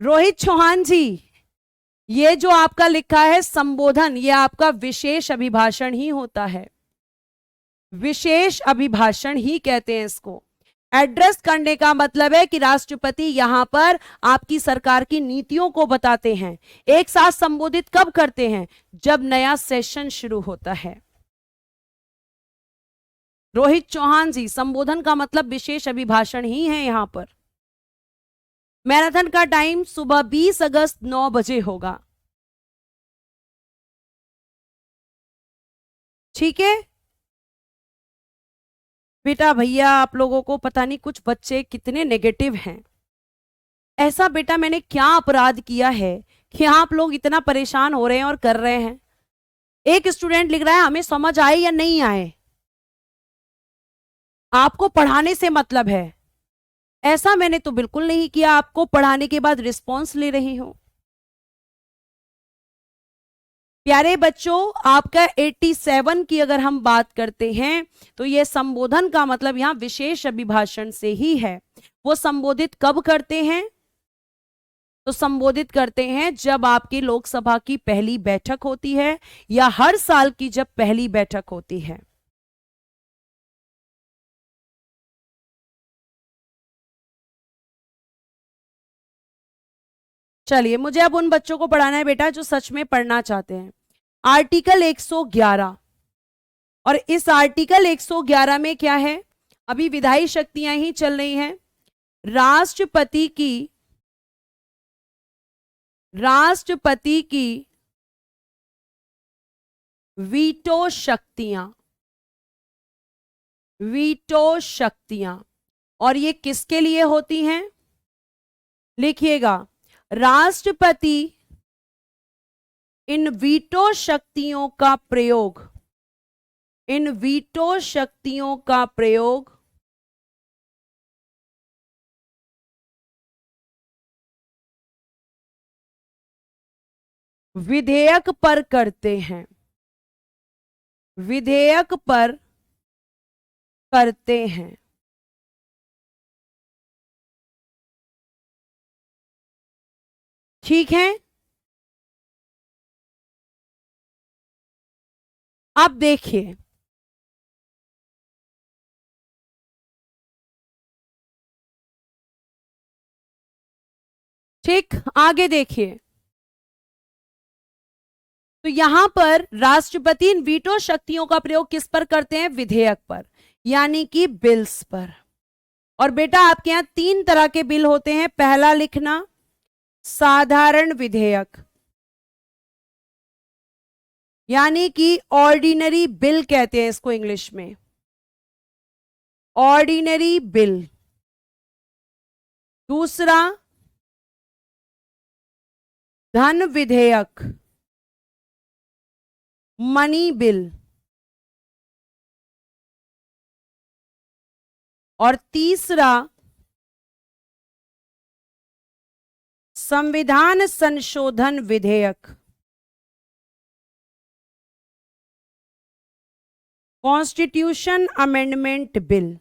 रोहित चौहान जी, ये जो आपका लिखा है संबोधन, ये आपका विशेष अभिभाषण ही होता है, विशेष अभिभाषण ही कहते हैं इसको। एड्रेस करने का मतलब है कि राष्ट्रपति यहां पर आपकी सरकार की नीतियों को बताते हैं। एक साथ संबोधित कब करते हैं, जब नया सेशन शुरू होता है। रोहित चौहान जी, संबोधन का मतलब विशेष अभिभाषण ही है यहां पर। मैराथन का टाइम सुबह 20 अगस्त 9 बजे होगा, ठीक है बेटा। भैया आप लोगों को पता नहीं, कुछ बच्चे कितने नेगेटिव हैं। ऐसा बेटा मैंने क्या अपराध किया है कि आप लोग इतना परेशान हो रहे हैं और कर रहे हैं। एक स्टूडेंट लिख रहा है हमें समझ आए या नहीं आए, आपको पढ़ाने से मतलब है। ऐसा मैंने तो बिल्कुल नहीं किया, आपको पढ़ाने के बाद रिस्पॉन्स ले रही हूं। प्यारे बच्चों, आपका 87 की अगर हम बात करते हैं तो ये संबोधन का मतलब यहां विशेष अभिभाषण से ही है। वो संबोधित कब करते हैं? तो संबोधित करते हैं जब आपकी लोकसभा की पहली बैठक होती है या हर साल की जब पहली बैठक होती है। चलिए, मुझे अब उन बच्चों को पढ़ाना है बेटा जो सच में पढ़ना चाहते हैं। आर्टिकल 111, और इस आर्टिकल 111 में क्या है? अभी विधायी शक्तियां ही चल रही हैं। राष्ट्रपति की वीटो शक्तियां, और ये किसके लिए होती हैं? लिखिएगा, राष्ट्रपति इन वीटो शक्तियों का प्रयोग विधेयक पर करते हैं। ठीक है, अब देखिए, ठीक, आगे देखिए। तो यहां पर राष्ट्रपति इन वीटो शक्तियों का प्रयोग किस पर करते हैं? विधेयक पर, यानी कि बिल्स पर। और बेटा आपके यहां 3 तरह के बिल होते हैं। पहला लिखना, साधारण विधेयक, यानी कि ऑर्डिनरी बिल कहते हैं इसको इंग्लिश में, ऑर्डिनरी बिल। दूसरा, धन विधेयक, मनी बिल। और तीसरा, संविधान संशोधन विधेयक, कॉन्स्टिट्यूशन अमेंडमेंट बिल।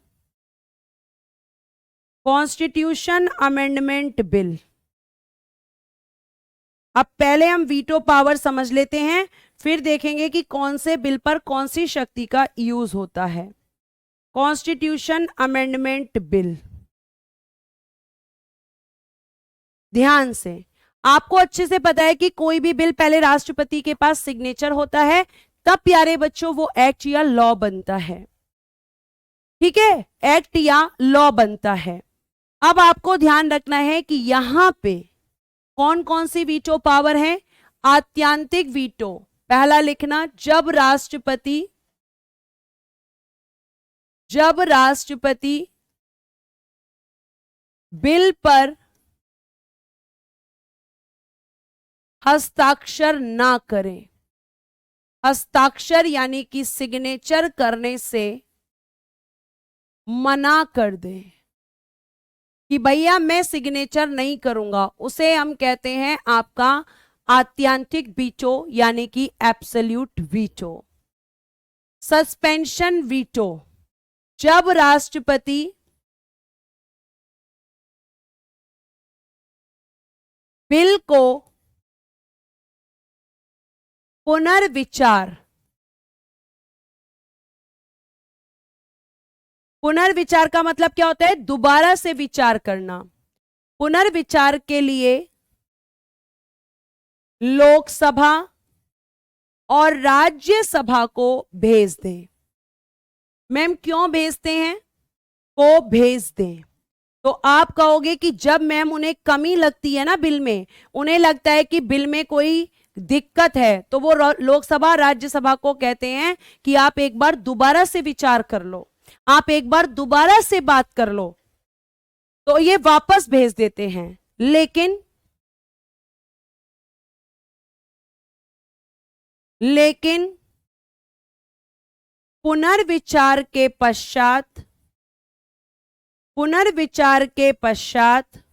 अब पहले हम वीटो पावर समझ लेते हैं, फिर देखेंगे कि कौन से बिल पर कौन सी शक्ति का यूज होता है। कॉन्स्टिट्यूशन अमेंडमेंट बिल, ध्यान से, आपको अच्छे से पता है कि कोई भी बिल पहले राष्ट्रपति के पास सिग्नेचर होता है, तब प्यारे बच्चों वो एक्ट या लॉ बनता है। ठीक है, एक्ट या लॉ बनता है। अब आपको ध्यान रखना है कि यहां पे कौन कौन सी वीटो पावर है? आत्यांतिक वीटो, पहला लिखना, जब राष्ट्रपति बिल पर हस्ताक्षर ना करें, हस्ताक्षर यानी कि सिग्नेचर करने से मना कर दें कि भैया मैं सिग्नेचर नहीं करूंगा, उसे हम कहते हैं आपका आत्यांतिक वीटो यानी कि एब्सोल्यूट वीटो। सस्पेंशन वीटो, जब राष्ट्रपति बिल को पुनर्विचार का मतलब क्या होता है? दोबारा से विचार करना। पुनर्विचार के लिए लोकसभा और राज्यसभा को भेज दें। मैम क्यों भेजते हैं? को भेज दें। तो आप कहोगे कि जब मैम उन्हें कमी लगती है ना बिल में, उन्हें लगता है कि बिल में कोई दिक्कत है, तो वो लोकसभा राज्यसभा को कहते हैं कि आप एक बार दोबारा से विचार कर लो, आप एक बार दोबारा से बात कर लो, तो ये वापस भेज देते हैं। लेकिन पुनर्विचार के पश्चात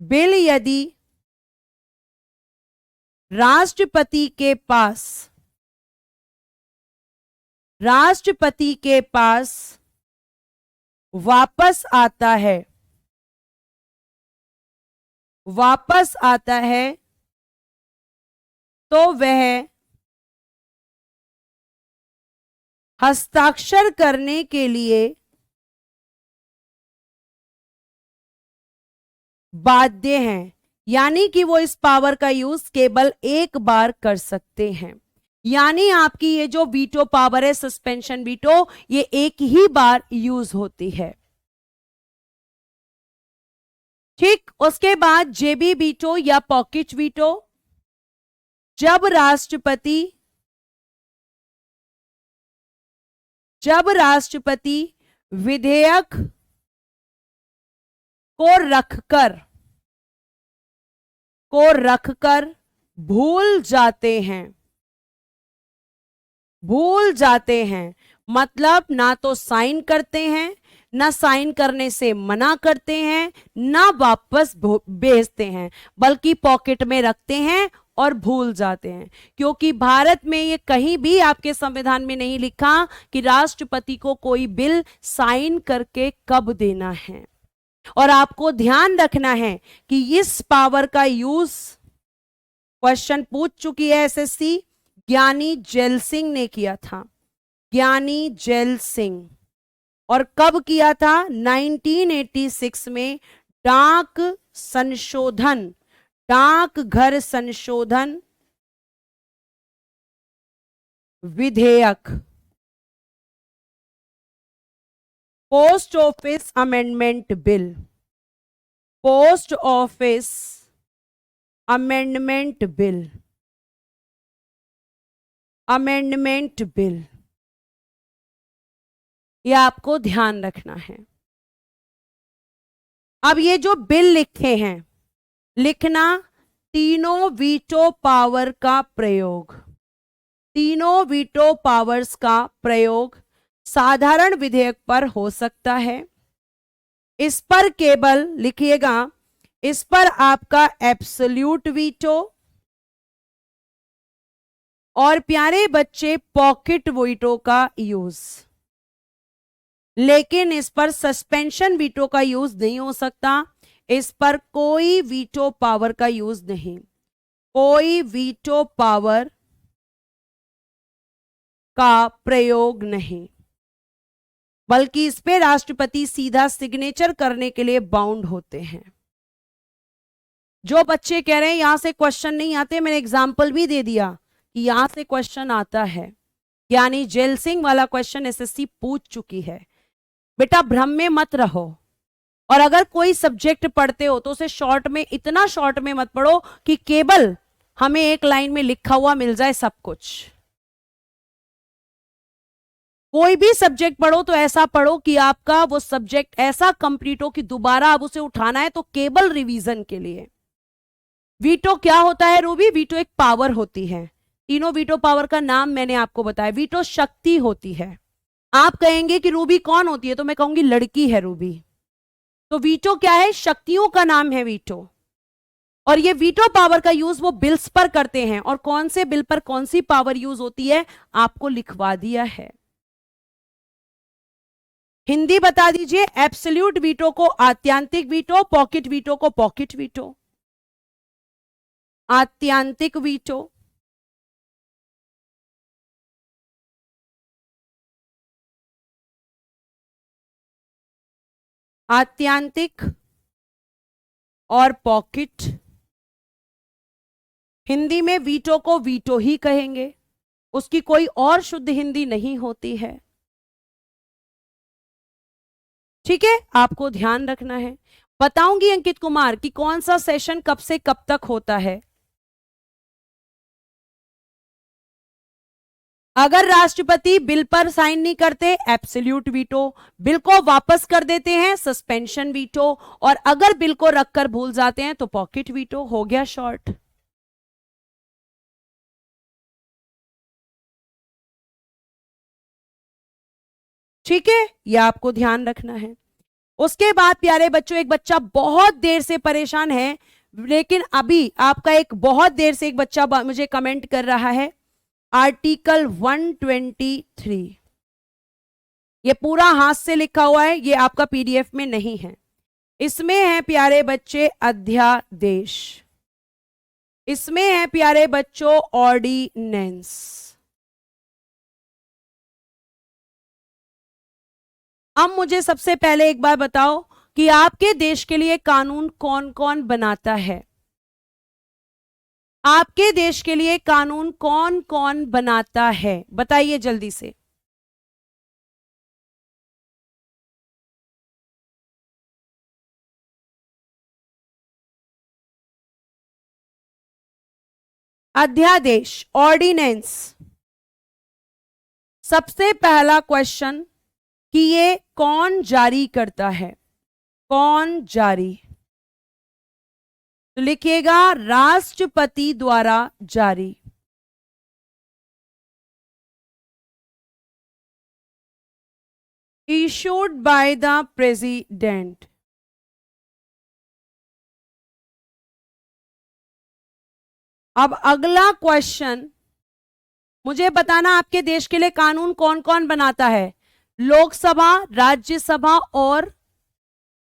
बिल यदि राष्ट्रपति के पास वापस आता है तो वह हस्ताक्षर करने के लिए बाध्य हैं, यानी कि वो इस पावर का यूज केवल एक बार कर सकते हैं। यानी आपकी ये जो वीटो पावर है, सस्पेंशन वीटो, ये एक ही बार यूज होती है। ठीक, उसके बाद जेबी वीटो या पॉकेट वीटो, जब राष्ट्रपति विधेयक को रखकर भूल जाते हैं, मतलब ना तो साइन करते हैं, ना साइन करने से मना करते हैं, ना वापस भेजते हैं, बल्कि पॉकेट में रखते हैं और भूल जाते हैं। क्योंकि भारत में ये कहीं भी आपके संविधान में नहीं लिखा कि राष्ट्रपति को कोई बिल साइन करके कब देना है। और आपको ध्यान रखना है कि इस पावर का यूज क्वेश्चन पूछ चुकी है एसएससी, ज्ञानी जेल सिंह ने किया था, ज्ञानी जेल सिंह। और कब किया था? 1986 में डाकघर संशोधन विधेयक, post office amendment bill, post office amendment bill, ये आपको ध्यान रखना है। अब ये जो बिल लिखे हैं, लिखना तीनों वीटो पावर का प्रयोग, तीनों वीटो पावर्स का प्रयोग साधारण विधेयक पर हो सकता है। इस पर केवल लिखिएगा, इस पर आपका एब्सोल्यूट वीटो और प्यारे बच्चे पॉकेट वीटो का यूज, लेकिन इस पर सस्पेंशन वीटो का यूज नहीं हो सकता। इस पर कोई वीटो पावर का यूज नहीं, कोई वीटो पावर का प्रयोग नहीं, बल्कि इस पे राष्ट्रपति सीधा सिग्नेचर करने के लिए बाउंड होते हैं। जो बच्चे कह रहे हैं यहां से क्वेश्चन नहीं आते, मैंने एग्जाम्पल भी दे दिया कि यहां से क्वेश्चन आता है, यानी जेल सिंह वाला क्वेश्चन एसएससी पूछ चुकी है। बेटा भ्रम में मत रहो, और अगर कोई सब्जेक्ट पढ़ते हो तो उसे शॉर्ट में, इतना शॉर्ट में मत पढ़ो कि केवल हमें एक लाइन में लिखा हुआ मिल जाए सब कुछ। कोई भी सब्जेक्ट पढ़ो तो ऐसा पढ़ो कि आपका वो सब्जेक्ट ऐसा कंप्लीट हो कि दोबारा अब उसे उठाना है तो केवल रिवीजन के लिए। वीटो क्या होता है रूबी? वीटो एक पावर होती है। तीनों वीटो पावर का नाम मैंने आपको बताया। वीटो शक्ति होती है। आप कहेंगे कि रूबी कौन होती है, तो मैं कहूंगी लड़की है रूबी। तो वीटो क्या है? शक्तियों का नाम है वीटो। और ये वीटो पावर का यूज वो बिल्स पर करते हैं, और कौन से बिल पर कौन सी पावर यूज होती है आपको लिखवा दिया है। हिंदी बता दीजिए। एब्सोल्यूट वीटो को आत्यांतिक वीटो, पॉकेट वीटो को पॉकेट वीटो। आत्यांतिक वीटो, आत्यांतिक और पॉकेट। हिंदी में वीटो को वीटो ही कहेंगे, उसकी कोई और शुद्ध हिंदी नहीं होती है। ठीक है, आपको ध्यान रखना है। बताऊंगी अंकित कुमार कि कौन सा सेशन कब से कब तक होता है। अगर राष्ट्रपति बिल पर साइन नहीं करते, एब्सोल्यूट वीटो, बिल को वापस कर देते हैं, सस्पेंशन वीटो, और अगर बिल को रखकर भूल जाते हैं तो पॉकेट वीटो। हो गया शॉर्ट। ठीक है, यह आपको ध्यान रखना है। उसके बाद प्यारे बच्चों, एक बच्चा बहुत देर से परेशान है, लेकिन अभी आपका एक बहुत देर से एक बच्चा मुझे कमेंट कर रहा है आर्टिकल 123, ये पूरा हाथ से लिखा हुआ है, ये आपका पीडीएफ में नहीं है। इसमें है प्यारे बच्चे अध्यादेश, इसमें है प्यारे बच्चों ऑर्डिनेंस। अब मुझे सबसे पहले एक बार बताओ कि आपके देश के लिए कानून कौन कौन बनाता है? आपके देश के लिए कानून कौन कौन बनाता है, बताइए जल्दी से। अध्यादेश, ऑर्डिनेंस। सबसे पहला क्वेश्चन कि ये कौन जारी करता है, कौन जारी? तो लिखिएगा राष्ट्रपति द्वारा जारी। Issued by the president. अब अगला क्वेश्चन मुझे बताना, आपके देश के लिए कानून कौन कौन बनाता है? लोकसभा, राज्यसभा और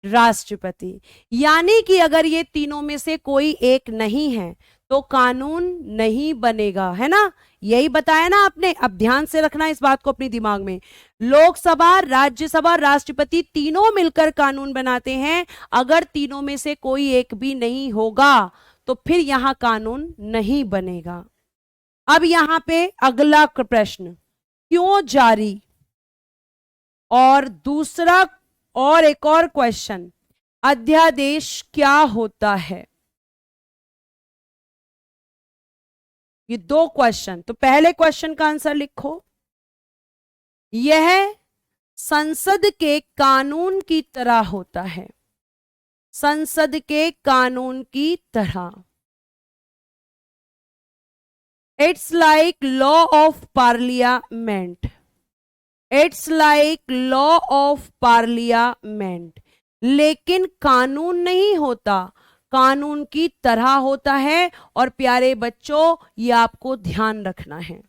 राष्ट्रपति। यानी कि अगर ये तीनों में से कोई एक नहीं है तो कानून नहीं बनेगा, है ना? यही बताया ना आपने। अब ध्यान से रखना इस बात को अपने दिमाग में। लोकसभा, राज्यसभा, राष्ट्रपति तीनों मिलकर कानून बनाते हैं। अगर तीनों में से कोई एक भी नहीं होगा तो फिर यहां कानून नहीं बनेगा। अब यहां पे अगला प्रश्न, क्यों जारी? और दूसरा और एक और क्वेश्चन, अध्यादेश क्या होता है? ये दो क्वेश्चन। तो पहले क्वेश्चन का आंसर लिखो, यह संसद के कानून की तरह होता है, संसद के कानून की तरह। It's like law of parliament, it's like law of parliament. लेकिन कानून नहीं होता, कानून की तरह होता है। और प्यारे बच्चों ये आपको ध्यान रखना है,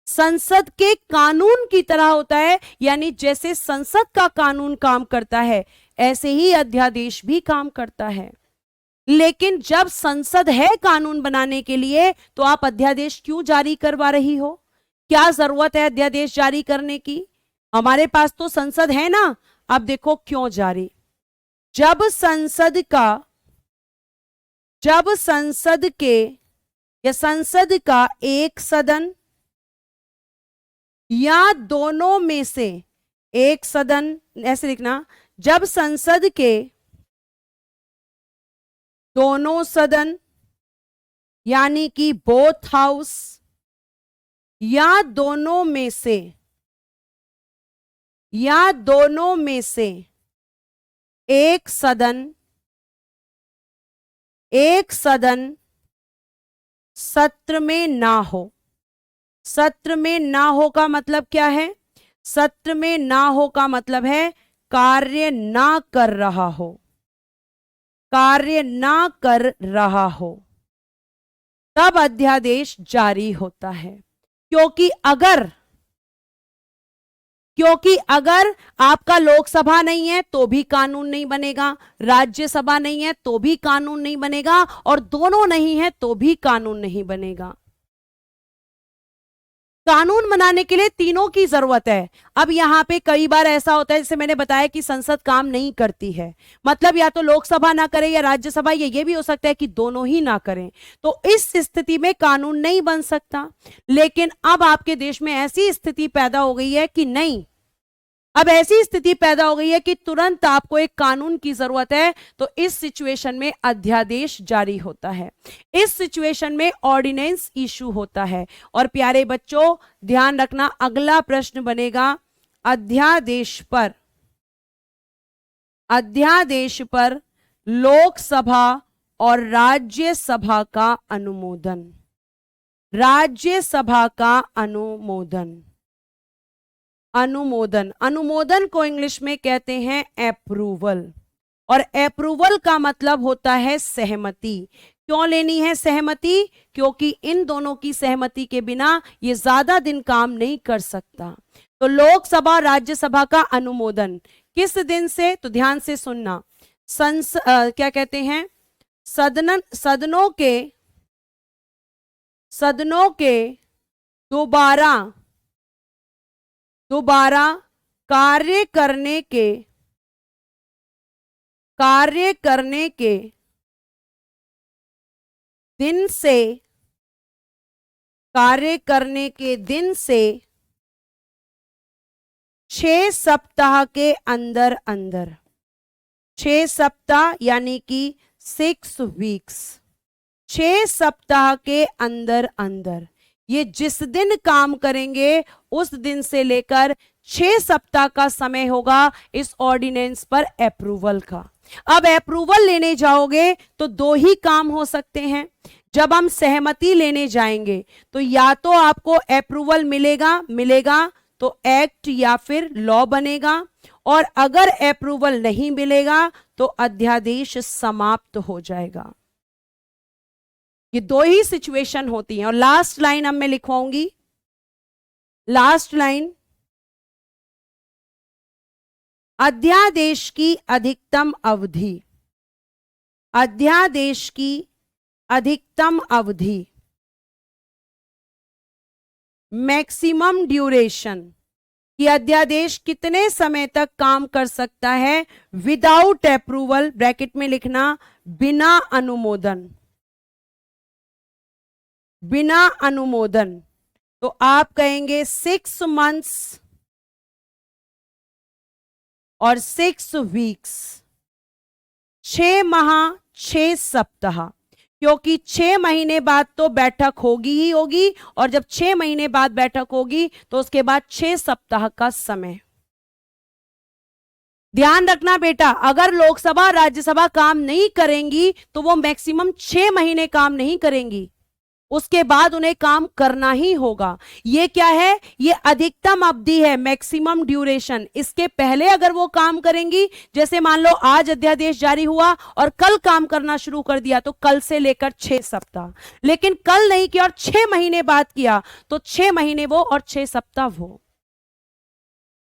संसद के कानून की तरह होता है। यानी जैसे संसद का कानून काम करता है ऐसे ही अध्यादेश भी काम करता है। लेकिन जब संसद है कानून बनाने के लिए तो आप अध्यादेश क्यों जारी करवा रही हो? क्या जरूरत है अध्यादेश जारी करने की? हमारे पास तो संसद है ना। अब देखो क्यों जारी। जब संसद के या संसद का एक सदन या दोनों में से एक सदन, ऐसे लिखना, जब संसद के दोनों सदन यानी कि बोथ हाउस या दोनों में से एक सदन सत्र में ना हो। सत्र में ना हो का मतलब क्या है? सत्र में ना हो का मतलब है कार्य ना कर रहा हो, कार्य ना कर रहा हो, तब अध्यादेश जारी होता है। क्योंकि अगर आपका लोकसभा नहीं है तो भी कानून नहीं बनेगा, राज्यसभा नहीं है तो भी कानून नहीं बनेगा, और दोनों नहीं है तो भी कानून नहीं बनेगा। कानून बनाने के लिए तीनों की जरूरत है। अब यहां पे कई बार ऐसा होता है, जैसे मैंने बताया कि संसद काम नहीं करती है, मतलब या तो लोकसभा ना करे या राज्यसभा, ये भी हो सकता है कि दोनों ही ना करें। तो इस स्थिति में कानून नहीं बन सकता। लेकिन अब आपके देश में ऐसी स्थिति पैदा हो गई है कि नहीं, अब ऐसी स्थिति पैदा हो गई है कि तुरंत आपको एक कानून की जरूरत है। तो इस सिचुएशन में अध्यादेश जारी होता है, इस सिचुएशन में ऑर्डिनेंस इशू होता है। और प्यारे बच्चों ध्यान रखना, अगला प्रश्न बनेगा अध्यादेश पर लोकसभा और राज्यसभा का अनुमोदन, राज्यसभा का अनुमोदन को इंग्लिश में कहते हैं अप्रूवल। और अप्रूवल का मतलब होता है सहमति। क्यों लेनी है सहमति? क्योंकि इन दोनों की सहमति के बिना ये ज्यादा दिन काम नहीं कर सकता। तो लोकसभा राज्यसभा का अनुमोदन किस दिन से? तो ध्यान से सुनना, क्या कहते हैं, सदनों के दोबारा कार्य करने के दिन से 6 सप्ताह के अंदर अंदर, 6 सप्ताह यानी कि 6 वीक्स, 6 सप्ताह के अंदर अंदर ये जिस दिन काम करेंगे उस दिन से लेकर 6 सप्ताह का समय होगा इस ऑर्डिनेंस पर अप्रूवल का। अब अप्रूवल लेने जाओगे तो 2 ही काम हो सकते हैं। जब हम सहमति लेने जाएंगे तो या तो आपको अप्रूवल मिलेगा तो एक्ट या फिर लॉ बनेगा, और अगर अप्रूवल नहीं मिलेगा तो अध्यादेश समाप्त हो जाएगा। ये 2 ही सिचुएशन होती हैं। और लास्ट लाइन अब मैं लिखवाऊंगी, लास्ट लाइन, अध्यादेश की अधिकतम अवधि, मैक्सिमम ड्यूरेशन, कि अध्यादेश कितने समय तक काम कर सकता है विदाउट अप्रूवल, ब्रैकेट में लिखना बिना अनुमोदन, तो आप कहेंगे 6 मंथ्स और 6 वीक्स, 6 माह 6 सप्ताह, क्योंकि 6 महीने बाद तो बैठक होगी ही होगी, और जब 6 महीने बाद बैठक होगी तो उसके बाद 6 सप्ताह का समय। ध्यान रखना बेटा, अगर लोकसभा राज्यसभा काम नहीं करेंगी तो वो मैक्सिमम 6 महीने काम नहीं करेंगी, उसके बाद उन्हें काम करना ही होगा। ये क्या है? ये अधिकतम अवधि है, मैक्सिमम ड्यूरेशन। इसके पहले अगर वो काम करेंगी, जैसे मान लो आज अध्यादेश जारी हुआ और कल काम करना शुरू कर दिया, तो कल से लेकर 6 सप्ताह, लेकिन कल नहीं किया और 6 महीने बाद किया तो 6 महीने वो और 6 सप्ताह वो।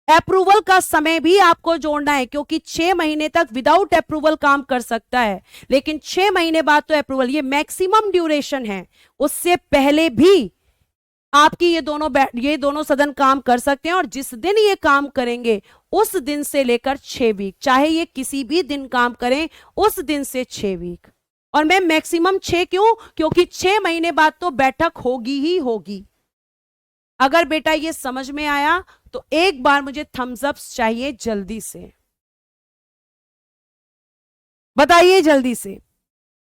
अप्रूवल का समय भी आपको जोड़ना है, क्योंकि 6 महीने तक विदाउट अप्रूवल काम कर सकता है, लेकिन 6 महीने बाद तो अप्रूवल, ये मैक्सिमम ड्यूरेशन है। उससे पहले भी आपकी ये दोनों सदन काम कर सकते हैं, और जिस दिन ये काम करेंगे उस दिन से लेकर 6 वीक, चाहे ये किसी भी दिन काम करें उस दिन से 6 वीक। और मैं मैक्सिमम 6 क्यों? क्योंकि 6 महीने बाद तो बैठक होगी ही होगी। अगर बेटा ये समझ में आया तो एक बार मुझे थम्स अप चाहिए, जल्दी से बताइए, जल्दी से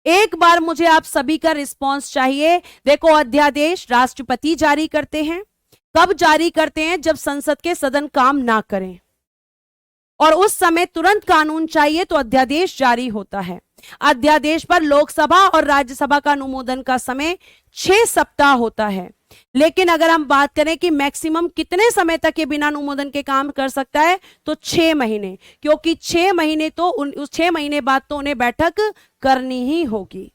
एक बार मुझे आप सभी का रिस्पांस चाहिए। देखो, अध्यादेश राष्ट्रपति जारी करते हैं। कब जारी करते हैं? जब संसद के सदन काम ना करें और उस समय तुरंत कानून चाहिए तो अध्यादेश जारी होता है। अध्यादेश पर लोकसभा और राज्यसभा का अनुमोदन का समय 6 सप्ताह होता है। लेकिन अगर हम बात करें कि मैक्सिमम कितने समय तक ये बिना अनुमोदन के काम कर सकता है, तो 6 महीने, क्योंकि 6 महीने तो उस 6 महीने बाद तो उन्हें बैठक करनी ही होगी।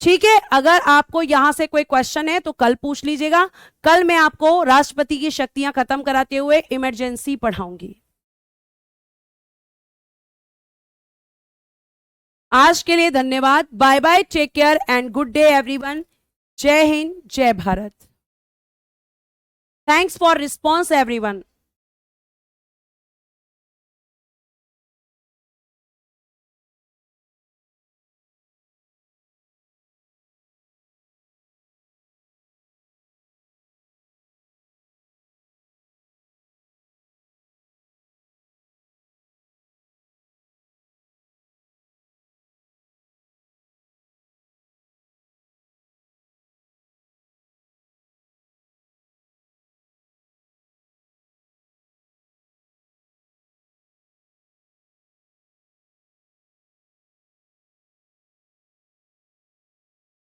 ठीक है, अगर आपको यहां से कोई क्वेश्चन है तो कल पूछ लीजिएगा। कल मैं आपको राष्ट्रपति की शक्तियां खत्म कराते हुए इमरजेंसी पढ़ाऊंगी। आज के लिए धन्यवाद। Bye bye, take care and good day everyone. जय हिंद, जय Bharat. Thanks for response everyone.